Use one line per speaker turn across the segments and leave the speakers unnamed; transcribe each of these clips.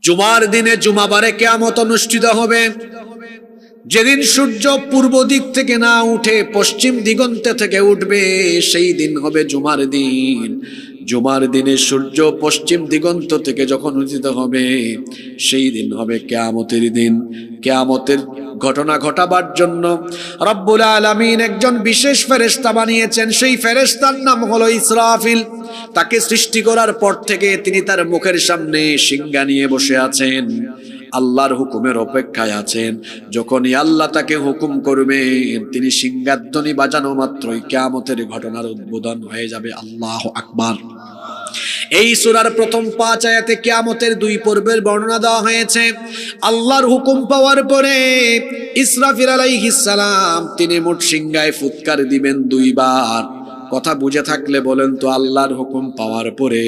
জুমার দিনে জুমাবারে কিয়ামত অনুষ্ঠিত হবে। যেদিন সূর্য পূর্ব দিক থেকে না উঠে পশ্চিম দিগন্তে থেকে উঠবে, সেই দিন হবে জুমার দিন। জুমার দিনে সূর্য পশ্চিম দিগন্ত থেকে যখন উদিত হবে, সেই দিন হবে কিয়ামতের দিন। কিয়ামতের ঘটনা ঘটাবার জন্য রব্বুল আলামিন একজন বিশেষ ফেরেশতা বানিয়েছেন। সেই ফেরেশতার নাম হলো ইসরাফিল। তাকে সৃষ্টি করার পর থেকে তিনি তার মুখের সামনে সিংহা নিয়ে বসে আছেন, আল্লাহর হুকুমের অপেক্ষায় আছেন। যখনই আল্লাহ তাকে হুকুম করবেন, তিনি সিংহাধ্বনি বাজানো মাত্রই কিয়ামতের ঘটনার উদ্বোধন হয়ে যাবে। আল্লাহু আকবার। এই সূরার প্রথম 5 আয়াতে কিয়ামতের 2 পর্বের বর্ণনা দেওয়া হয়েছে। আল্লাহর হুকুম পাওয়ার পরে ইসরাফিল আলাইহিস সালাম তিনি মোট সিংহায় ফুৎকার দিবেন 2 বার। কথা বুঝে থাকলে বলেন তো, আল্লাহর হুকুম পাওয়ার পরে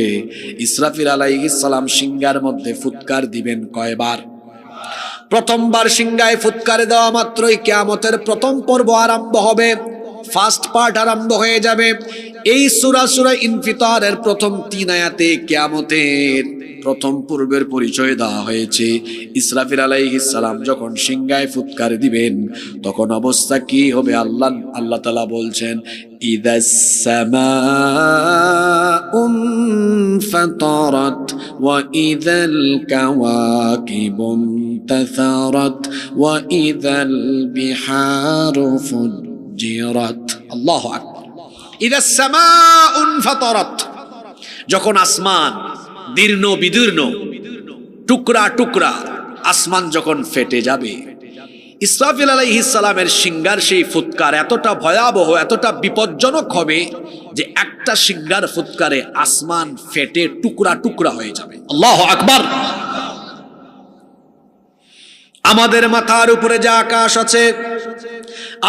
ইসরাফিল আলাইহিস সালাম সিংহার মধ্যে ফুৎকার দিবেন কয়বার? প্রথমবার সিংহায় ফুৎকার দেওয়া মাত্রই কিয়ামতের প্রথম পর্ব আরম্ভ হবে, ফার্স্ট পার্ট আরম্ভ হয়ে যাবে। এই সূরা ইনফিতারের প্রথম 3 আয়াতে কিয়ামতের প্রথম পূর্বের পরিচয় দেওয়া হয়েছে। ইসরাফিল আলাইহিস সালাম যখন সিংহায় ফুৎকার দিবেন, তখন অবস্থা কি হবে আল্লাহ তাআলা বলছেন, ইদাস সামাউন ফাতারাত ওয়া ইদাল কাওয়াকিবুন তাসারাত ওয়া ইদাল বিহারু ফুজ্জিরাত। আল্লাহু আকবার। ইদাস সামাউন ফাতারাত, যখন আসমান দীর্ণ বিদীর্ণ টুকরা টুকরা আসমান যখন ফেটে যাবে, ইসরাফিল আলাইহিস সালামের সিংহার সেই ফুৎকার এতটা ভয়াবহ, এতটা বিপজ্জনক হবে যে একটা সিংহার ফুৎকারে আসমান ফেটে টুকরা টুকরা হয়ে যাবে। আল্লাহু আকবার। আমাদের মাথার উপরে যে আকাশ আছে,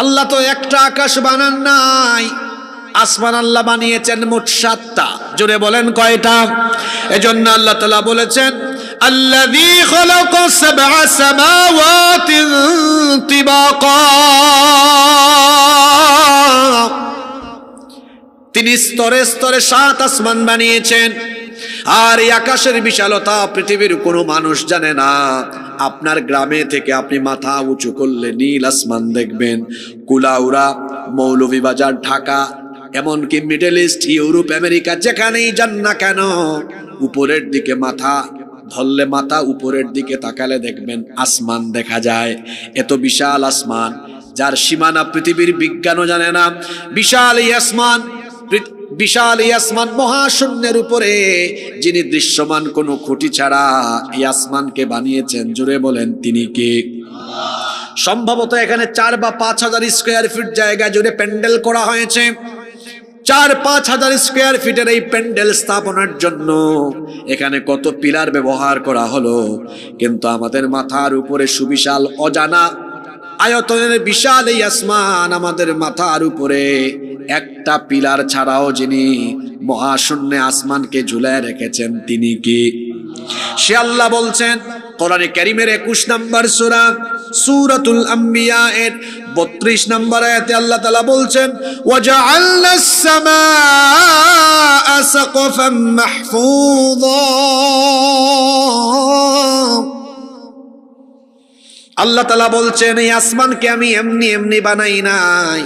আল্লাহ তো একটা আকাশ বানান নাই, আসমান আল্লাহ বানিয়েছেন মোট 7টা। জোরে বলেন কয়টা? এজন্য আল্লাহ তাআলা বলেছেন, আল্লাযী খালাকা সাবআ সামাওয়াতিন তিবাকা, তিনি স্তরে স্তরে 7 আসমান বানিয়েছেন। আর এই আকাশের বিশালতা পৃথিবীর কোনো মানুষ জানে না। আপনার গ্রামে থেকে আপনি মাথা উঁচু করলে নীল আসমান দেখবেন। কুলাউড়া, মৌলভীবাজার, ঢাকা, এমনকি মিডল ইস্ট, ইউরোপ, আমেরিকা, যেখানেই যান না কেন, উপরের দিকে মাথা ধরলে, মাথা উপরের দিকে তাকালে দেখবেন আসমান দেখা যায়। এত বিশাল আসমান, যার সীমানা পৃথিবীর বিজ্ঞানও জানে না। বিশাল এই আসমান, বিশাল এই আসমান মহাশূন্যের উপরে যিনি দৃশ্যমান কোনো খুঁটি ছাড়া এই আসমানকে বানিয়েছেন, জুড়ে বলেন তিনি কে? সম্ভবত এখানে 4 বা 5 হাজার স্কয়ার ফিট জায়গা জুড়ে প্যান্ডেল করা হয়েছে। 4-5 হাজার স্কয়ার ফিটের এই প্যান্ডেল স্থাপনার জন্য এখানে কত পিলার ব্যবহার করা হলো, কিন্তু আমাদের মাথার উপরে সুবিশাল অজানা আয়তনের বিশাল এই আসমান, আমাদের মাথার উপরে একটা পিলার ছাড়াও যিনি মহাশূন্যে আসমানকে ঝুলায় রেখেছেন, তিনি কি? সে আল্লাহ বলছেন কোরআনে কারীমের 21 নম্বর সূরা সূরাতুল আম্বিয়া এর 32 নম্বর আয়াতে আল্লাহ তাআলা বলছেন, ওয়াজআলনাস সামাআ সাকফাম মাহফুযা। আল্লাহ তাআলা বলছেন, এই আসমানকে আমি এমনি এমনি বানাই নাই,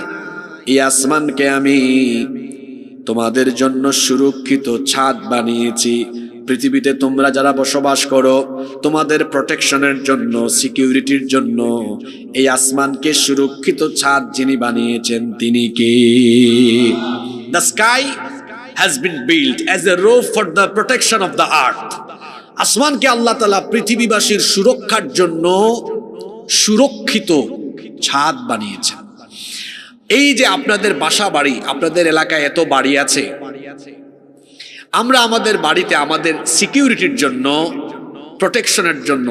এই আসমানকে আমি তোমাদের জন্য সুরক্ষিত ছাদ বানিয়েছি। পৃথিবীতে তোমরা যারা বসবাস করো, তোমাদের প্রোটেকশনের জন্য, সিকিউরিটির জন্য এই আসমানকে সুরক্ষিত ছাদ যিনি বানিয়েছেন, তিনি কে? The sky has been built as a roof for the protection of the earth. আসমানকে আল্লাহ তাআলা পৃথিবীবাসীর সুরক্ষার জন্য সুরক্ষিত ছাদ বানিয়েছেন। এই যে আপনাদের বাসা বাড়ি, আপনাদের এলাকায় এত বাড়ি আছে, আমরা আমাদের বাড়িতে আমাদের সিকিউরিটির জন্য, প্রোটেকশনের জন্য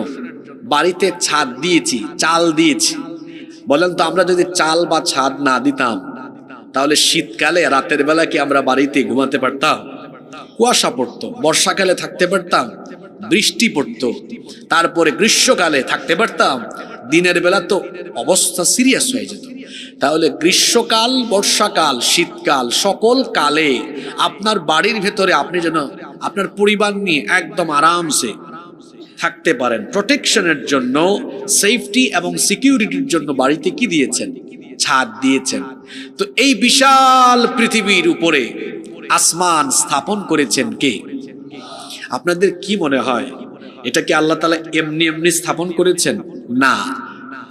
বাড়িতে ছাদ দিয়েছি, চাল দিয়েছি। বলেন তো, আমরা যদি চাল বা ছাদ না দিতাম, তাহলে শীতকালে রাতের বেলা কি আমরা বাড়িতে ঘুমাতে পারতাম? কুয়াশা পড়তো। বর্ষাকালে থাকতে পারতাম, বৃষ্টি পড়তো। তারপরে গ্রীষ্মকালে থাকতে পারতাম, দিনের বেলা তো অবস্থা সিরিয়াস হয়ে যেত। তাহলে গ্রীষ্মকাল, বর্ষাকাল, শীতকাল, সকল কালে আপনার বাড়ির ভেতরে আপনি যেন আপনার পরিবার নিয়ে একদম আরামসে থাকতে পারেন, প্রোটেকশনের জন্য, সেফটি এবং সিকিউরিটির জন্য বাড়িতে কি দিয়েছেন? ছাদ দিয়েছেন। তো এই বিশাল পৃথিবীর উপরে আসমান স্থাপন করেছেন কে? আপনাদের কি মনে হয় এটা কি আল্লাহ তাআলা এমনি এমনি স্থাপন করেছেন? না,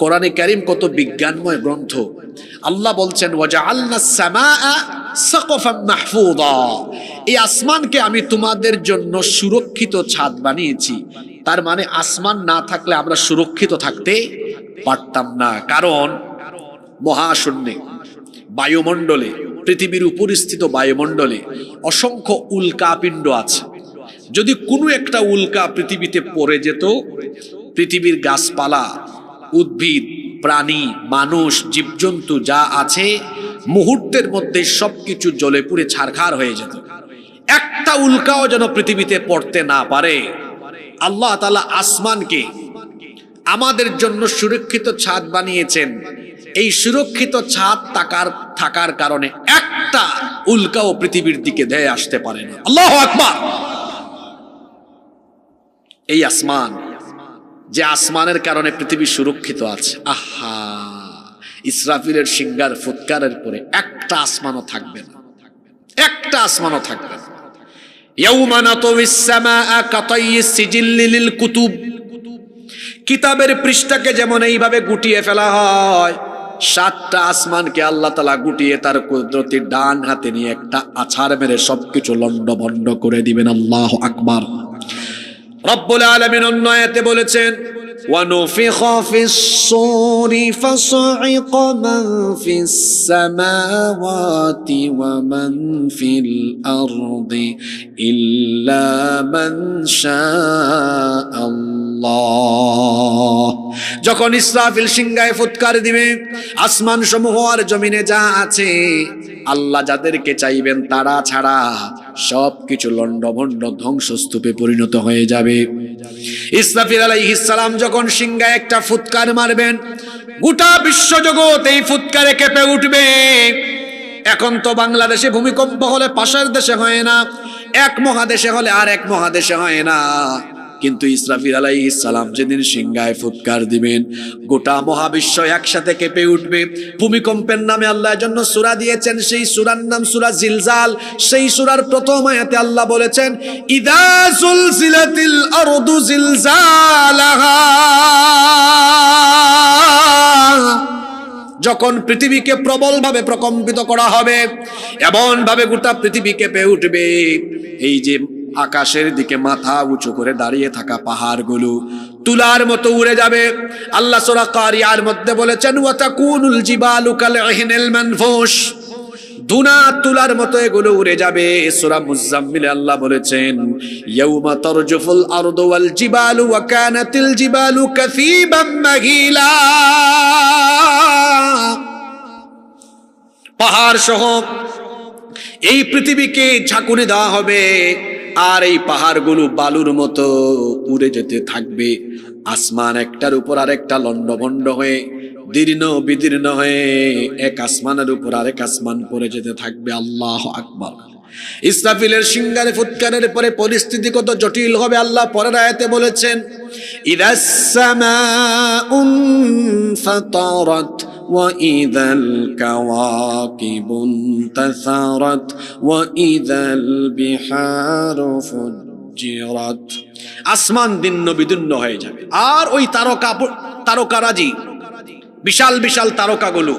কোরআনে কারীম কত বিজ্ঞানময় গ্রন্থ। আল্লাহ বলছেন ওয়াজআলনাস সামাআ সাকফাম মাহফুযা, এই আসমানকে আমি তোমাদের জন্য সুরক্ষিত ছাদ বানিয়েছি। তার মানে আসমান না থাকলে আমরা সুরক্ষিত থাকতে পারতাম না। কারণ মহাশূন্যে, বায়ুমণ্ডলে, পৃথিবীর উপরিস্থিত বায়ুমণ্ডলে অসংখ্য উল্কাপিণ্ড আছে। যদি কোনো একটা উল্কা পৃথিবীতে পড়ে যেত, পৃথিবীর গাছপালা, উদ্ভিদ, প্রাণী, মানুষ, জীবজন্তু যা আছে মুহূর্তের মধ্যে সবকিছু জ্বলে পুড়ে ছারখার হয়ে যেত। একটা উল্কাও যেন পৃথিবীতে পড়তে না পারে। আল্লাহ তাআলা আসমানকে আমাদের জন্য সুরক্ষিত ছাদ বানিয়েছেন। এই সুরক্ষিত ছাদ থাকার কারণে একটা উল্কাও পৃথিবীর দিকে ধেয়ে আসতে পারে না। আল্লাহু আকবার। এই আসমান, যে আসমানের কারণে পৃথিবী সুরক্ষিত আছে, আহা, ইসরাফিলের সিংহার ফুৎকারের পরে একটা আসমানও থাকবে না, একটা আসমানও থাকবে না। ইয়াউমা নাতাউইস সামাআ কাতাইয়িস সিজিল্লি লিল কুতুব, কিতাবের পৃষ্ঠাকে যেমন এইভাবে গুটিয়ে ফেলা হয়, সাতটা আসমানকে আল্লাহ তাআলা গুটিয়ে তার কুদরতি ডান হাতে নিয়ে একটা আছাড় মেরে সবকিছু লন্ডভন্ড করে দিবেন। আল্লাহু আকবার। রব্বুল আলামিন অন্য আয়াতে বলেছেন وَنُفِخَ فِي الصُّورِ فَصَعِقَ مَن فِي السَّمَاوَاتِ وَمَن فِي الْأَرْضِ إِلَّا مَن شَاءَ اللَّهُ। যখন ইসরাফিল সিংহায় ফুৎকার দিবে, আসমান সমূহ আর জমিনে যা আছে, আল্লাহ যাদেরকে চাইবেন তারা ছাড়া সবকিছু লন্ডভন্ড ধ্বংসস্তূপে পরিণত হয়ে যাবে। ইসরাফিল আলাইহিস সালাম যখন সিংহায় একটা ফুৎকার মারবেন, গোটা বিশ্বজগৎ এই ফুৎকারে কেঁপে উঠবে। এখন তো বাংলাদেশে ভূমিকম্প হলে পাশের দেশে হয় না, এক মহাদেশে হলে আর এক মহাদেশে হয় না, কিন্তু ইসরাফিল আলাইহিস সালাম যেদিন সিংহায় ফুৎকার দিবেন, গোটা মহাবিশ্ব একসাথে কেঁপে উঠবে। ভূমিকম্পের নামে আল্লাহর জন্য সূরা দিয়েছেন, সেই সূরার নাম সূরা জিলজাল। সেই সূরার প্রথম আয়াতে আল্লাহ বলেছেন ইযা যুলজিলাতিল আরদু জিলজালাহা, যখন পৃথিবীকে প্রবলভাবে প্রকম্পিত করা হবে, এমন ভাবে গোটা পৃথিবী কেঁপে উঠবে, এই যে আকাশের দিকে মাথা উঁচু করে দাঁড়িয়ে থাকা পাহাড়গুলো তুলার মতো উড়ে যাবে। আল্লাহ সূরা কারিয়ার মধ্যে বলেছেন ওয়া তাকুনুল জিবালু কাল ইহনিল মানফুশ, দুনা তুলার মতো এগুলো উড়ে যাবে। সূরা মুজাম্মিলে আল্লাহ বলেছেন ইয়াউমা তারজুফুল আরদু ওয়াল জিবালু ওয়া কানাতিল জিবালু কাসীবাম মাগিলা, পাহাড় সহ এই পৃথিবীকে ঝাঁকুনি দেওয়া হবে, আর এই পাহাড়গুলো বালুর মতো উড়ে যেতে থাকবে। আসমান একটার উপর আরেকটা লন্ডভন্ড হয়ে, দীর্ণ বিদীর্ণ হয়ে এক আসমানের উপর আরেক আসমান পড়ে যেতে থাকবে। আল্লাহু আকবার। ইসরাফিলের সিংহারে ফুৎকারের পরে পরিস্থিতি কত জটিল হবে আল্লাহ পরের আয়াতে বলেছেন ইদাস সামাউন ফাতারাত وَإِذَا الْكَوَاكِبُ انتَثَرَتْ وَإِذَا الْبِحَارُ فُجِّرَتْ। আসমান দিন্ন বিদীর্ণ হয়ে যাবে, আর ওই তারকারাজি, বিশাল বিশাল তারকাগুলো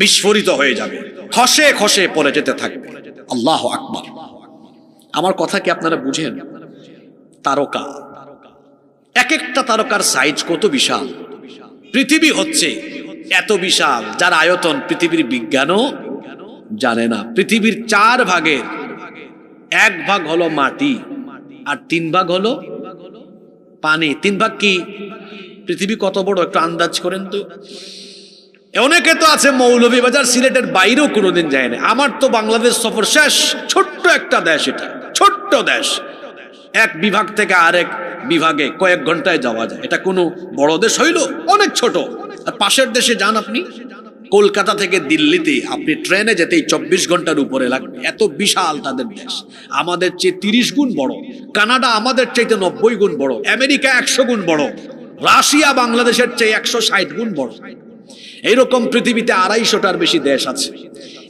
বিস্ফোরিত হয়ে যাবে, খসে খসে পড়ে যেতে থাকবে। আল্লাহু আকবার। আমার কথা কি আপনারা বুঝেন? তারকা, এক একটা তারকার সাইজ কত বিশাল। পৃথিবী হচ্ছে এত বিশাল, যার আয়তন পৃথিবীর বিজ্ঞানও জানে না। পৃথিবীর 4 ভাগের 1 ভাগ হলো মাটি, আর 3 ভাগ হলো পানি। 3 ভাগ কি? পৃথিবী কত বড় একটু আন্দাজ করেন তো। অনেকে তো আছে মৌলভীবাজার, সিলেটের বাইরেও কোনোদিন যায় না। আমার তো বাংলাদেশ সফর শেষ। ছোট্ট একটা দেশ, এটা ছোট্ট দেশ, এক বিভাগ থেকে আরেক বিভাগে কয়েক ঘন্টায় যাওয়া যায়। এটা কোনো বড় দেশ হইল? অনেক ছোট। আর পাশের দেশে যান আপনি, কলকাতা থেকে দিল্লিতে আপনি ট্রেনে যেতেই 24 ঘন্টার উপরে লাগবে, এত বিশাল তাদের দেশ। আমাদের চেয়ে 30 গুণ বড়, কানাডা আমাদের চাইতে 90 গুণ বড়, আমেরিকা 100 গুণ বড়, রাশিয়া বাংলাদেশের চেয়ে 160 গুণ বড়। এইরকম পৃথিবীতে 250টার বেশি দেশ আছে।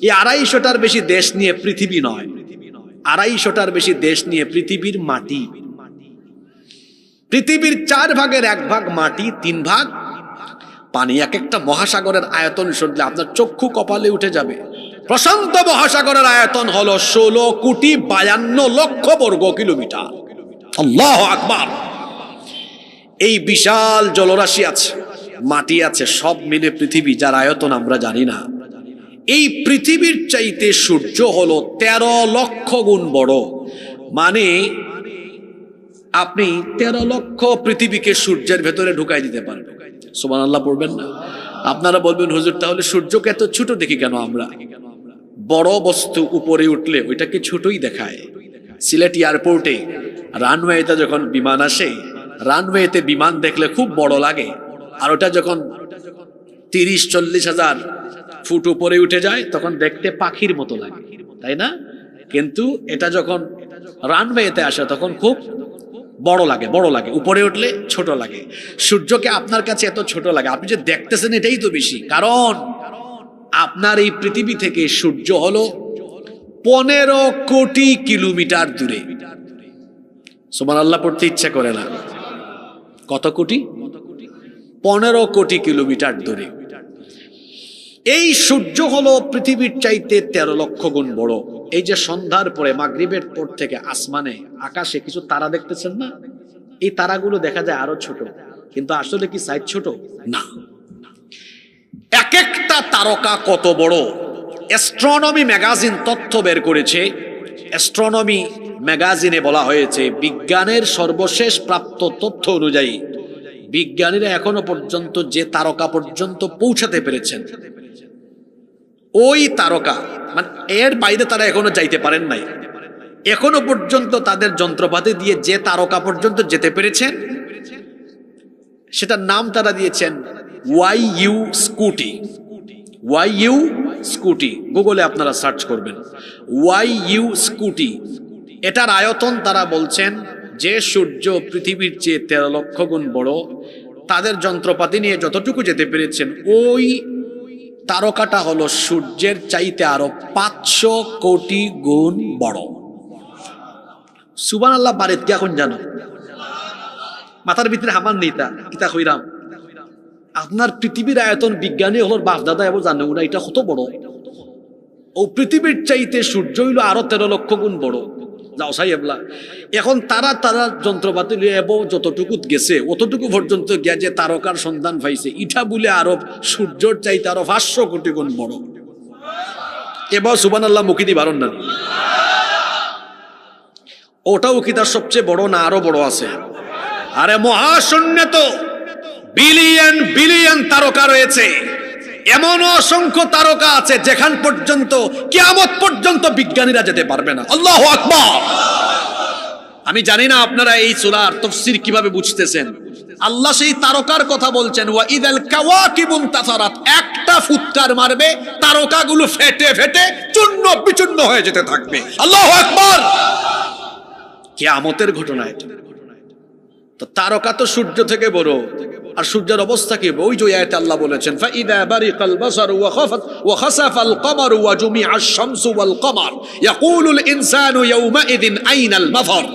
এই 250টার বেশি দেশ নিয়ে পৃথিবী নয়, 250টার বেশি দেশ নিয়ে পৃথিবীর মাটি। পৃথিবীর 4 ভাগের 1 ভাগ মাটি, 3 ভাগ পানি। এক একটা মহাসাগরের আয়তন শুনলে আপনার চক্ষু কপালে উঠে যাবে। প্রশান্ত মহাসাগরের আয়তন হলো 16,52,00,000 বর্গ কিলোমিটার। আল্লাহু আকবার। এই বিশাল জলরাশি আছে, মাটি আছে, সব মিলে পৃথিবী, যার আয়তন আমরা জানি না। এই পৃথিবীর চাইতে সূর্য হলো 13 লক্ষ গুণ বড়। মানে আপনি 13 লক্ষ পৃথিবীকে সূর্যের ভেতরে ঢুকাই দিতে পারবেন। সুবহানাল্লাহ পড়বেন না? আপনারা বলবেন হুজুর তাহলে সূর্যকে এত ছোট দেখি কেন আমরা? বড় বস্তু উপরে উঠলে ওইটাকে ছোটই দেখায়। সিলেট এয়ারপোর্টে রানওয়েতে যখন বিমান আসে, রানওয়েতে বিমান দেখলে খুব বড় লাগে, আর ওটা যখন 30-40 হাজার ফুট উপরে উঠে যায় তখন দেখতে পাখির মতো লাগে, তাই না? কিন্তু এটা যখন রানওয়েতে আসে তখন খুব বড় লাগে, বড় লাগে, উপরে উঠলে ছোট লাগে। সূর্যকে আপনার কাছে এত ছোট লাগে, আপনি যে দেখতেছেন এটাই তো বেশি, কারণ আপনার এই পৃথিবী থেকে সূর্য হলো 15 কোটি কিলোমিটার দূরে। সুবহানাল্লাহ পড়তে ইচ্ছা করে না? কত কোটি? 15 কোটি কিলোমিটার দূরে। এই সূর্য হলো পৃথিবীর চাইতে 13 লক্ষ গুণ বড়। এই যে সন্ধ্যার পরে মাগরিবের পর থেকে আসমানে আকাশে কিছু তারা দেখতেছেন না, এই তারাগুলো দেখা যায় আরো ছোট, কিন্তু আসলে কি সাইজ ছোট না। এক একটা তারকা কত বড়, অ্যাস্ট্রোনমি ম্যাগাজিন তথ্য বের করেছে। অ্যাস্ট্রোনমি ম্যাগাজিনে বলা হয়েছে বিজ্ঞানের সর্বশেষ প্রাপ্ত তথ্য অনুযায়ী বিজ্ঞানীরা এখনো পর্যন্ত যে তারকা পর্যন্ত পৌঁছাতে পেরেছেন, ওই তারকা মানে এর বাইরে তারা এখনো যাইতে পারেন নাই। এখনো পর্যন্ত তাদের যন্ত্রপাতি দিয়ে যে তারকা পর্যন্ত যেতে পেরেছেন সেটার নাম তারা দিয়েছেন YU স্কুটি। YU স্কুটি গুগলে আপনারা সার্চ করবেন, YU স্কুটি। এটার আয়তন তারা বলছেন যে সূর্য পৃথিবীর চেয়ে 13 লক্ষ গুণ বড়, তাদের যন্ত্রপাতি নিয়ে যতটুকু যেতে পেরেছেন ওই তারকাটা হলো সূর্যের চাইতে আরো 500 কোটি গুণ বড়। সুবহানাল্লাহ বারেত কি এখন জানো? মাথার ভিতরে হামান নেই তা কিতা কইরাম। আপনার পৃথিবীর আয়তন বিজ্ঞানী হলো বাপ দাদা এবং জানে না এটা কত বড়। ও পৃথিবীর চাইতে সূর্য হইল আরো 13 লক্ষ গুণ বড়। যাও সাই এবলা এখন তারা যন্ত্রপাতি লিয়ে যতটুকু গেছে অতটুকু পর্যন্ত গিয়া যে তারকার সন্ধান পাইছে ইটা বলে আরো সূর্যর চাইতে আরো 500 কোটি গুণ বড়। এবার সুবহানাল্লাহ মুখি দি বারণ না, ওটাও কি তার সবচেয়ে বড় না আরো বড় আছে? আরে মহাশূন্যে তো বিলিয়ন বিলিয়ন তারকা রয়েছে, এমন অসংখ্য তারকা আছে যেখান পর্যন্ত কিয়ামত পর্যন্ত বিজ্ঞানীরা যেতে পারবে না। আল্লাহু আকবার। আমি জানি না আপনারা এই সূরার তাফসীর কিভাবে বুঝতেছেন। আল্লাহ সেই তারকার কথা বলছেন, ওয়া ইদাল কাওয়াকিবুন তাসারাত, একটা ফুৎকার মারবে তারকাগুলো ফেটে ফেটে চূর্ণ বিচূর্ণ হয়ে যেতে থাকবে। আল্লাহু আকবার। কিয়ামতের ঘটনা এটা। তো তারকা তো সূর্য থেকে বড়, আর সূর্যের অবস্থা কি? ওই যে আয়াতে আল্লাহ বলেছেন ফাইদা বারিকাল বাসারু ওয়া খাসাফাল কমারু ওয়া জুমিআশ শামসু ওয়াল কমার ইয়াকুলুল ইনসানু ইয়াউমাইযিন আইনাল মাফার।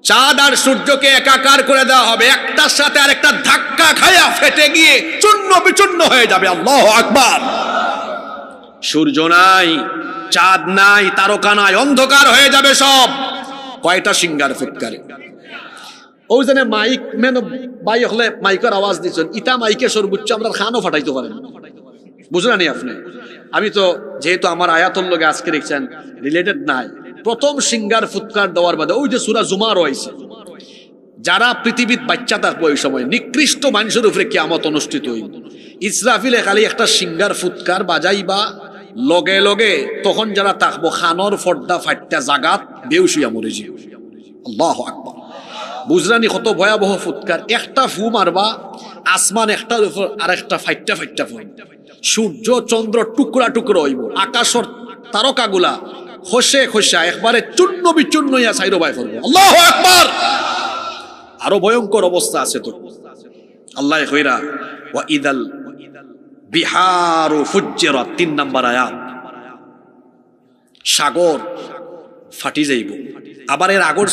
চাঁদ আর সূর্যকে একাকার করে দেওয়া হবে, একটার সাথে আরেকটা ধাক্কা খায়া ফেটে গিয়ে চূর্ণ বিচূর্ণ হয়ে যাবে। আল্লাহু আকবার। সূর্য নাই, চাঁদ নাই, তারকা নাই, অন্ধকার হয়ে যাবে সব। কয়টা সিঙ্গার ফুৎকারে ওই জন্য মাইক মেন বাই হলে মাইকের আওয়াজ দিচ্ছেন, ইটা মাইকে সর্বোচ্চ আমরা খানও ফাটাইতে পারেন, বুঝলেন নি আপনি? আমি তো যেহেতু আমার আয়াতল লগে আজকে দেখছেন রিলেটেড নাই, প্রথম সিঙ্গার ফুৎকার দেওয়ার বাদে ওই যে সূরা জুমার রয়েছে, যারা পৃথিবীর বাচ্চা থাকবে ওই সময় নিকৃষ্ট মানুষের উপরে কিয়ামত অনুষ্ঠিত হইব। ইসরাফিলে খালি একটা সিঙ্গার ফুৎকার বাজাইবা, লগে লগে তখন যারা থাকবো খানর ফর্দা ফাটটা জাগাত বেউসিয়া মরে যাবে। আল্লাহু আকবার। বুঝরানি কত ভয়াবহ ফুৎকার। একটা ফু মারবা আসমান একটার উপর আর একটা ফাইটটা ফাইটটা পড়বে। সূর্য চন্দ্র টুকরা টুকরো হইব, আকাশর তারকাগুলা খসে খসা একবারে চূর্ণ বিচূর্ণ হইয়া সাইরো বাই করবো। আল্লাহু আকবার। আরো ভয়ঙ্কর অবস্থা আছে তো। আল্লাহ কইরা ওয়া ইদাল বিহারু ফুজ্জিরাত, 3 নাম্বার আয়াত। সাগর ফাটি যাইব। আবার এর আগর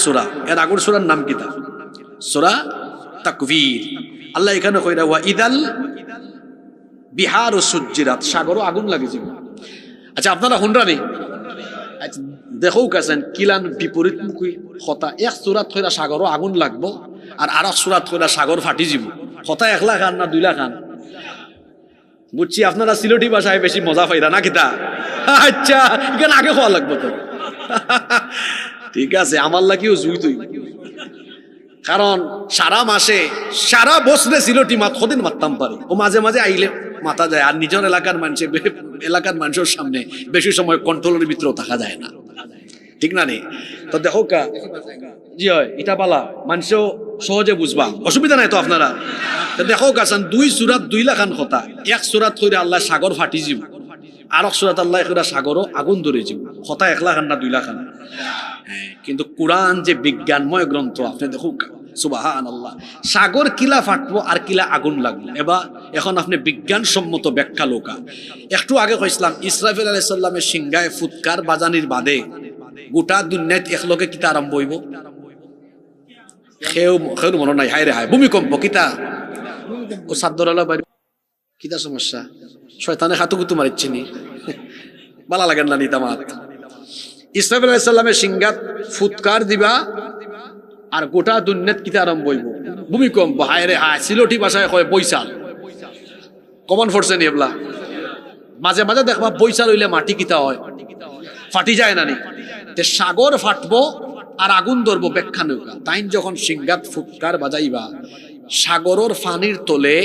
সূরার নাম কিতা? সূরা তাকবীর। আল্লাহ এখানে কইরা ওয়া ইদাল বিহারু সুজ্জিরাত, সাগরও আগুন লাগে যাবে। আচ্ছা আপনারা হুনরানি দেখো কাছেন কিলান বিপরীতমুখী কথা। এক সূরাত কইরা সাগরও আগুন লাগবো, আর আরেক সূরাত কইরা সাগর ফাটি যাব। কথা 1 লাখ খান না 2 লাখ খান? বুঝছি আপনারা সিলেটি ভাষায় বেশি মজা পাইরা না কিতা? আচ্ছা এখানে আগে খাওয়া লাগবো তো। ঠিক আছে, আমার লাগিও জুই তুই, কারণ সারা মাসে সারা বছরে সিলেটি মাত কদিন মারতাম পারি, ও মাঝে মাঝে আইলে মাথা যায়। আর নিজের এলাকার মানুষের সামনে বেশি সময় কন্ট্রোলের ভিতরেও থাকা যায় না, ঠিক না নে? তো দেখো কা জি হয় এটা পালা মানুষও সহজে বুঝবা, অসুবিধা নাই তো আপনারা। দেখো কাছেন 2 সূরাত 2 লাখান কথা। 1 সূরাত কইরা আল্লাহ সাগর ফাটি যাব, আর 1 সূরাত আল্লাহ কইরা সাগরও আগুন ধরে যাব। কথা 1 লাখ না 2 লাখ না? হ্যাঁ, কিন্তু কোরআন যে বিজ্ঞানময় গ্রন্থ, আপনি দেখো সুবহানাল্লাহ, সাগর কিলা ফাটবো আর কিলা আগুন লাগলো। এখন আপনি বিজ্ঞানসম্মত ব্যাখ্যা লোকা। একটু আগে কইছিলাম ইসরাফিল আলাইহিস সালামের সিংহায় ফুৎকার বাজানির বাদে গোটা দুনিয়াত একলগে কিতা আরম্ভ হইব? খেউ মনে নাই, হায় রে হায়, ভূমিকম্প। কিতা ও সাদ্দরালা বাড়ি কিতা সমস্যা? শয়তানে হাতুকুতু মারিচ্ছিনি, ভালো লাগেন না নিতামাত। ইসরাফিল আলাইহিস সালামের সিংহাত ফুৎকার দিবা আর গোটা দুনিয়াত কিতা আরম্ভ হইব? ভূমিকম্প। হায় রে হায়, সিলেটি ভাষায় কয় বৈশাল। কমন ফোর্সে নি এবলা? মাঝে মাঝে দেখবা বৈশাল হইলে মাটি কিতা হয়? ফাটি যায় না নি? সাগর ফাটবো আর আগুন ধরবো ব্যাখ্যা নৌকা। তাই যখন সিংহাত ফুৎকার বাজাইবা, সাগরের পানির তলে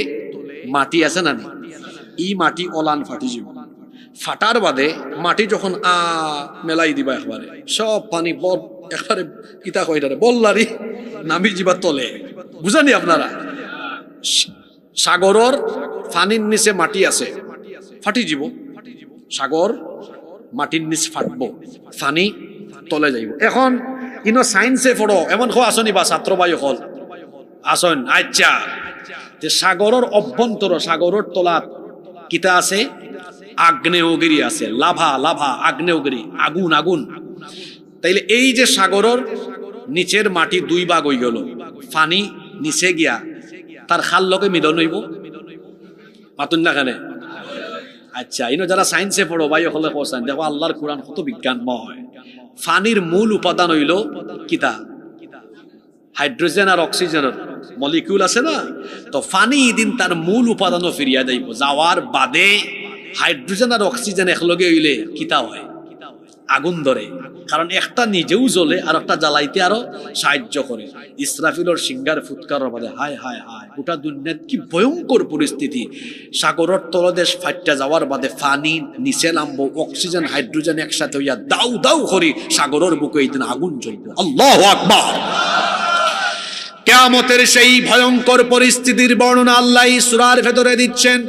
মাটি আছে না নি? এই মাটি অলান ফাটি যাব। ফাটার বাদে মাটি যখন মেলাই দিবা একবারে, সব পানি একবারে কিতা কইটারে বললারি নামি যাবা তলে। বুঝানি আপনারা? সাগরের পানির নিচে মাটি আছে, ফাটি যাব। সাগর মাটির নিচ ফাটবো, পানি তলে যাইব। এখন ইনো সায়েন্সে পড়ো এমন আসনি বা ছাত্র বায়ু হল আসন। আচ্ছা, যে সাগরের অভ্যন্তর, সাগরের তলাত কিতা আছে? আগ্নেয়গিরি আছে, লাভা আগ্নেয়গিরি, আগুন। তাইলে এই যে সাগরের নিচের মাটি 2 ভাগ হয়ে গেল, পানি নিচে গিয়া তার খাল লগে মিলন হইব। মাতুন না কেন? আচ্ছা, ইনো যারা সায়েন্সে পড়ো ভাই হলে কোসান, দেখো আল্লাহর কোরআন কত বিজ্ঞানময়। পানির মূল উপাদান হইল কিতা? হাইড্রোজেন আর অক্সিজেনের মলিকিউল আছে না? তো পানি দিন তার মূল উপাদানও ফিরিয়া যাইব। যাওয়ার বাদে হাইড্রোজেন আর অক্সিজেন একলগে হইলে কিতা হয়? আগুন ধরে। কারণ একটা নিজেও জ্বলে আর একটা জ্বালাইতে আরো সাহায্য করে। ইসরাফিলর সিংহার ফুৎকারের বাদে হায় হায় হায়, গোটা দুনিয়াত কি ভয়ঙ্কর পরিস্থিতি। সাগরের তলদেশ ফাইটটা যাওয়ার বাদে পানি নিচে নামবো, অক্সিজেন হাইড্রোজেন একসাথে হইয়া দাউ দাউ করি সাগরের বুকে এই দিন আগুন জ্বলবে। আল্লাহু আকবার। কিয়ামতের সেই ভয়ঙ্কর পরিস্থিতির বর্ণনা আল্লাহ সূরার ভেতরে দিচ্ছেন।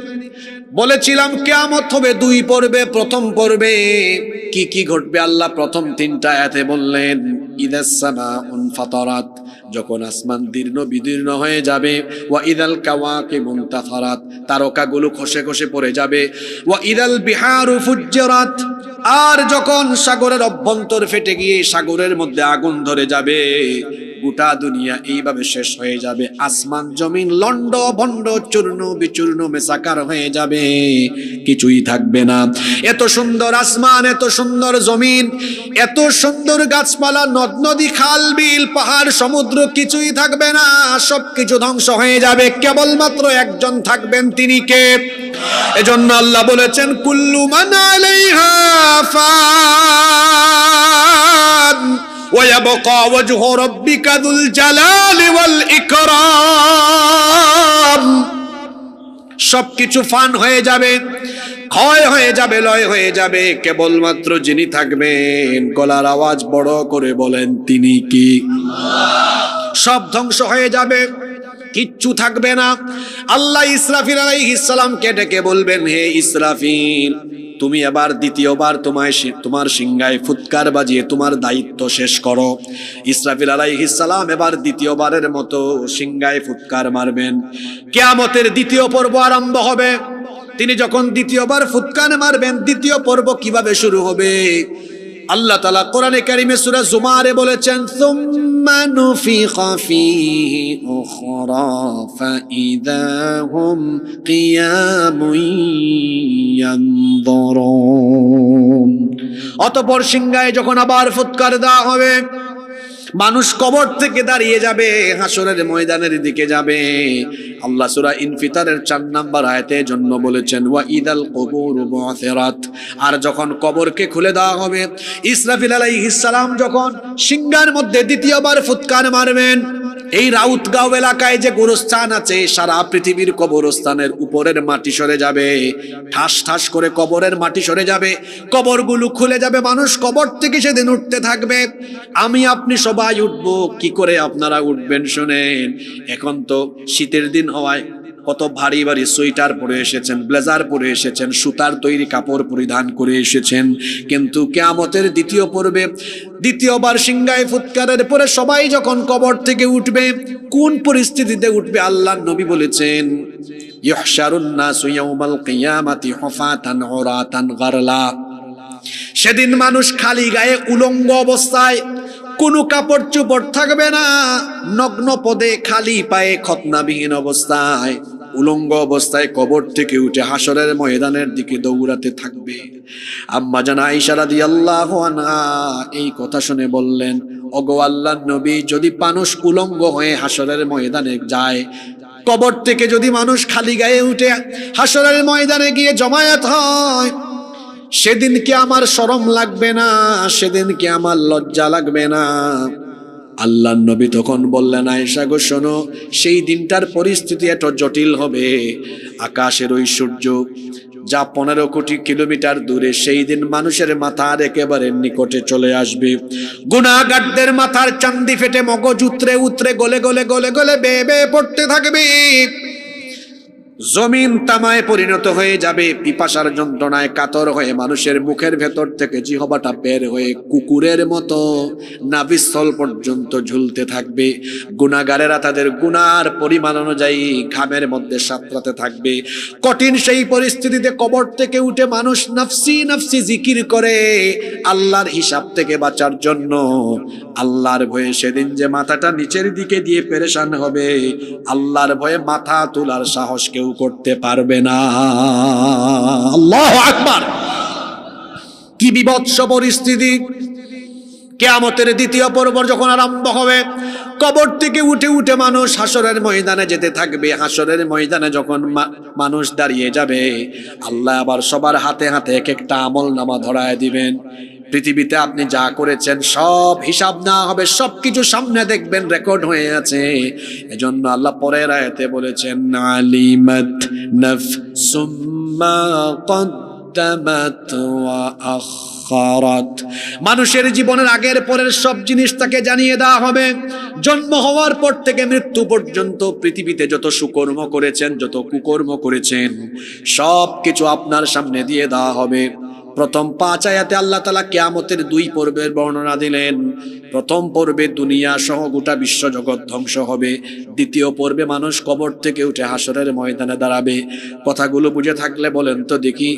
বলেছিলাম কিয়ামত হবে 2 পর্বে। প্রথম পর্বে কি কি ঘটবে আল্লাহ প্রথম 3টা আয়াতে বললেন। ইদাস সামাউন ফাতারাত, যখন আসমান দীর্ণ বিদীর্ণ হয়ে যাবে। ওয়া ইদাল কাওয়াকিবুন তাফারাত, তারকাগুলো খসে খসে পড়ে যাবে। ওয়া ইদাল বিহারু ফুজ্জিরাত, আর যখন সাগরের অভ্যন্তর ফেটে গিয়ে সাগরের মধ্যে আগুন ধরে যাবে। গোটা দুনিয়া এইভাবে শেষ হয়ে যাবে। আসমান জমিন লন্ড ভন্ড চূর্ণ বিচূর্ণ মেসাকার হয়ে যাবে, কিছুই থাকবে না। এত সুন্দর আসমান, এত সুন্দর জমিন, এত সুন্দর গাছপালা, নদ নদী, খাল বিল, পাহাড় সমুদ্র, কিছুই থাকবে না। সবকিছু ধ্বংস হয়ে যাবে, কেবলমাত্র একজন থাকবেন, তিনি কে? এজন্য আল্লাহ বলেছেন কুল্লু মান আলাইহা ফান ويبقى وجه ربك ذو الجلال والإكرام। সবকিছু ফান হয়ে যাবে, ক্ষয় হয়ে যাবে, লয় হয়ে যাবে, কেবলমাত্র যিনি থাকবেন, গলার আওয়াজ বড় করে বলেন তিনি কি? সব ধ্বংস হয়ে যাবে, কিচ্ছু থাকবে না। আল্লাহ ইসরাফিল আলাইহিস সালামকে ডেকে বলবেন, হে ইসরাফিল, তুমি এবার দ্বিতীয়বার তোমার সিংহায় ফুৎকার বাজিয়ে তোমার দায়িত্ব শেষ করো। ইসরাফিল আলাইহিস সালাম এবার দ্বিতীয়বারের মতো সিংহায় ফুৎকার মারবেন। কিয়ামতের দ্বিতীয় পর্ব আরম্ভ হবে। তিনি যখন দ্বিতীয়বার ফুৎকার মারবেন, দ্বিতীয় পর্ব কিভাবে শুরু হবে? আল্লাহ তাআলা কোরআনে কারিমে সূরা জুমারে বলেছেন, সুম্মা নুফিখা ফীহি উখরা ফাইযা হুম কিয়ামুন ইয়ানযুরুন। অতঃপর সিংহায় যখন আবার ফুৎকার দেওয়া হবে, মানুষ কবর থেকে দাঁড়িয়ে যাবে, হাসরের ময়দানের দিকে যাবে। আল্লাহ সূরা ইনফিতারের 4 নম্বর আয়াতে জন্য বলেছেন, ওয়া ইদাল কুবুরু বু'থিরাত। আর যখন কবরকে খুলে দেওয়া হবে, ইসরাফিল আলাইহিস সালাম যখন সিংহার মধ্যে দ্বিতীয়বার ফুৎকার মারবেন, এই রাউতগাঁও এলাকায় যে গোরস্থান আছে, সারা পৃথিবীর কবরস্থানের উপরের মাটি সরে যাবে, ঠাস ঠাস করে কবরের মাটি সরে যাবে, কবরগুলো খুলে যাবে, মানুষ কবর থেকে সেদিন উঠতে থাকবে। আমি আপনি সবাই উঠবো। কি করে আপনারা উঠবেন শুনেন। এখন তো শীতের দিন হওয়ায় কত ভারী ভারী সোয়েটার পরে এসেছেন, ব্লেজার পরে এসেছেন, সুতার তৈরি কাপড় পরিধান করে এসেছেন, কিন্তু কিয়ামতের দ্বিতীয় পর্বে দ্বিতীয়বার সিংহায় ফুৎকারের পরে সবাই যখন কবর থেকে উঠবে, কোন পরিস্থিতিতে উঠবে? আল্লাহর নবী বলেছেন, ইহশারুন নাসু ইয়াউমাল কিয়ামাতি হুফাতান উরাতান গারলা। সেদিন মানুষ খালি গায়ে উলঙ্গ অবস্থায়, কোনো কাপড় চোপড় থাকবে না, নগ্ন পদে খালি পায়ে খতনাবিহীন অবস্থায়, উলঙ্গ অবস্থায় কবর থেকে উঠে হাসরের ময়দানের দিকে দৌড়াতে থাকবে। আম্মা জান আয়েশা রাদিয়াল্লাহু আনহা এই কথা শুনে বললেন, ওগো আল্লাহর নবী, যদি মানুষ উলঙ্গ হয়ে হাসরের ময়দানে যায়, কবর থেকে যদি মানুষ খালি গায়ে উঠে হাসরের ময়দানে গিয়ে জমায়েত হয়, সেদিন কি আমার শরম লাগবে না? সেদিন কি আমার লজ্জা লাগবে না? আল্লাহর নবী তখন বললেন, আয়েশা গো শোনো, সেই দিনটার পরিস্থিতি এত জটিল হবে, আকাশের ওই সূর্য যা 15 কোটি কিলোমিটার দূরে, সেই দিন মানুষের মাথার একেবারে নিকটে চলে আসবে। গুনাহগারদের মাথার চান্দি ফেটে মগজ উতরে উতরে গলে গলে গলে গলে বেয়ে বেয়ে পড়তে থাকবে। জমিন তামায় পরিণত হয়ে যাবে। পিপাসার যন্ত্রণায় কাতর হয়ে মানুষের মুখের ভেতর থেকে জিহ্বাটা বের হয়ে কুকুরের মতো নাভিস্থল পর্যন্ত ঝুলতে থাকবে। গুনাহগারেরা তাদের গুনার পরিমাণ অনুযায়ী ঘামের মধ্যে সাঁতরাতে থাকবে। কঠিন সেই পরিস্থিতিতে কবর থেকে উঠে মানুষ নফসি নফসি জিকির করে আল্লাহর হিসাব থেকে বাঁচার জন্য। আল্লাহর ভয়ে সেদিন যে মাথাটা নিচের দিকে দিয়ে পেরেশান হবে, আল্লাহর ভয়ে মাথা তোলার সাহস কেউ করতে পারবে না। আল্লাহু আকবার! কি বিভৎস পরিস্থিতি! কিয়ামতের দ্বিতীয় পর্ব যখন আরম্ভ হবে, কবর থেকে উঠে উঠে মানুষ হাসরের ময়দানে যেতে থাকবে। হাসরের ময়দানে যখন মানুষ দাঁড়িয়ে যাবে, আল্লাহ আবার সবার হাতে হাতে এক একটা আমলনামা ধরায় দিবেন। পৃথিবীতে আপনি যা করেছেন সব হিসাব না হবে, সবকিছু সামনে দেখবেন, রেকর্ড হয়ে আছে। এজন্য আল্লাহ পরের আয়াতে বলেছেন, আলিমাত নাফসুম মা কদ্দামাত ওয়া আখারাত। মানুষের জীবনের আগের পরের সব জিনিস তাকে জানিয়ে দেওয়া হবে। জন্ম হওয়ার পর থেকে মৃত্যু পর্যন্ত পৃথিবীতে যত সুকর্ম করেছেন, যত কুকর্ম করেছেন, সব কিছু আপনার সামনে দিয়ে দেওয়া হবে। প্রথম 5 আয়াতে আল্লাহ তাআলা কিয়ামতের 2 পর্বের বর্ণনা দিলেন। প্রথম পর্বে দুনিয়া সহ গোটা বিশ্ব জগৎ ধ্বংস হবে। দ্বিতীয় পর্বে মানুষ কবর থেকে উঠে হাসরের ময়দানে দাঁড়াবে। কথাগুলো বুঝে থাকলে বলেন তো দেখি,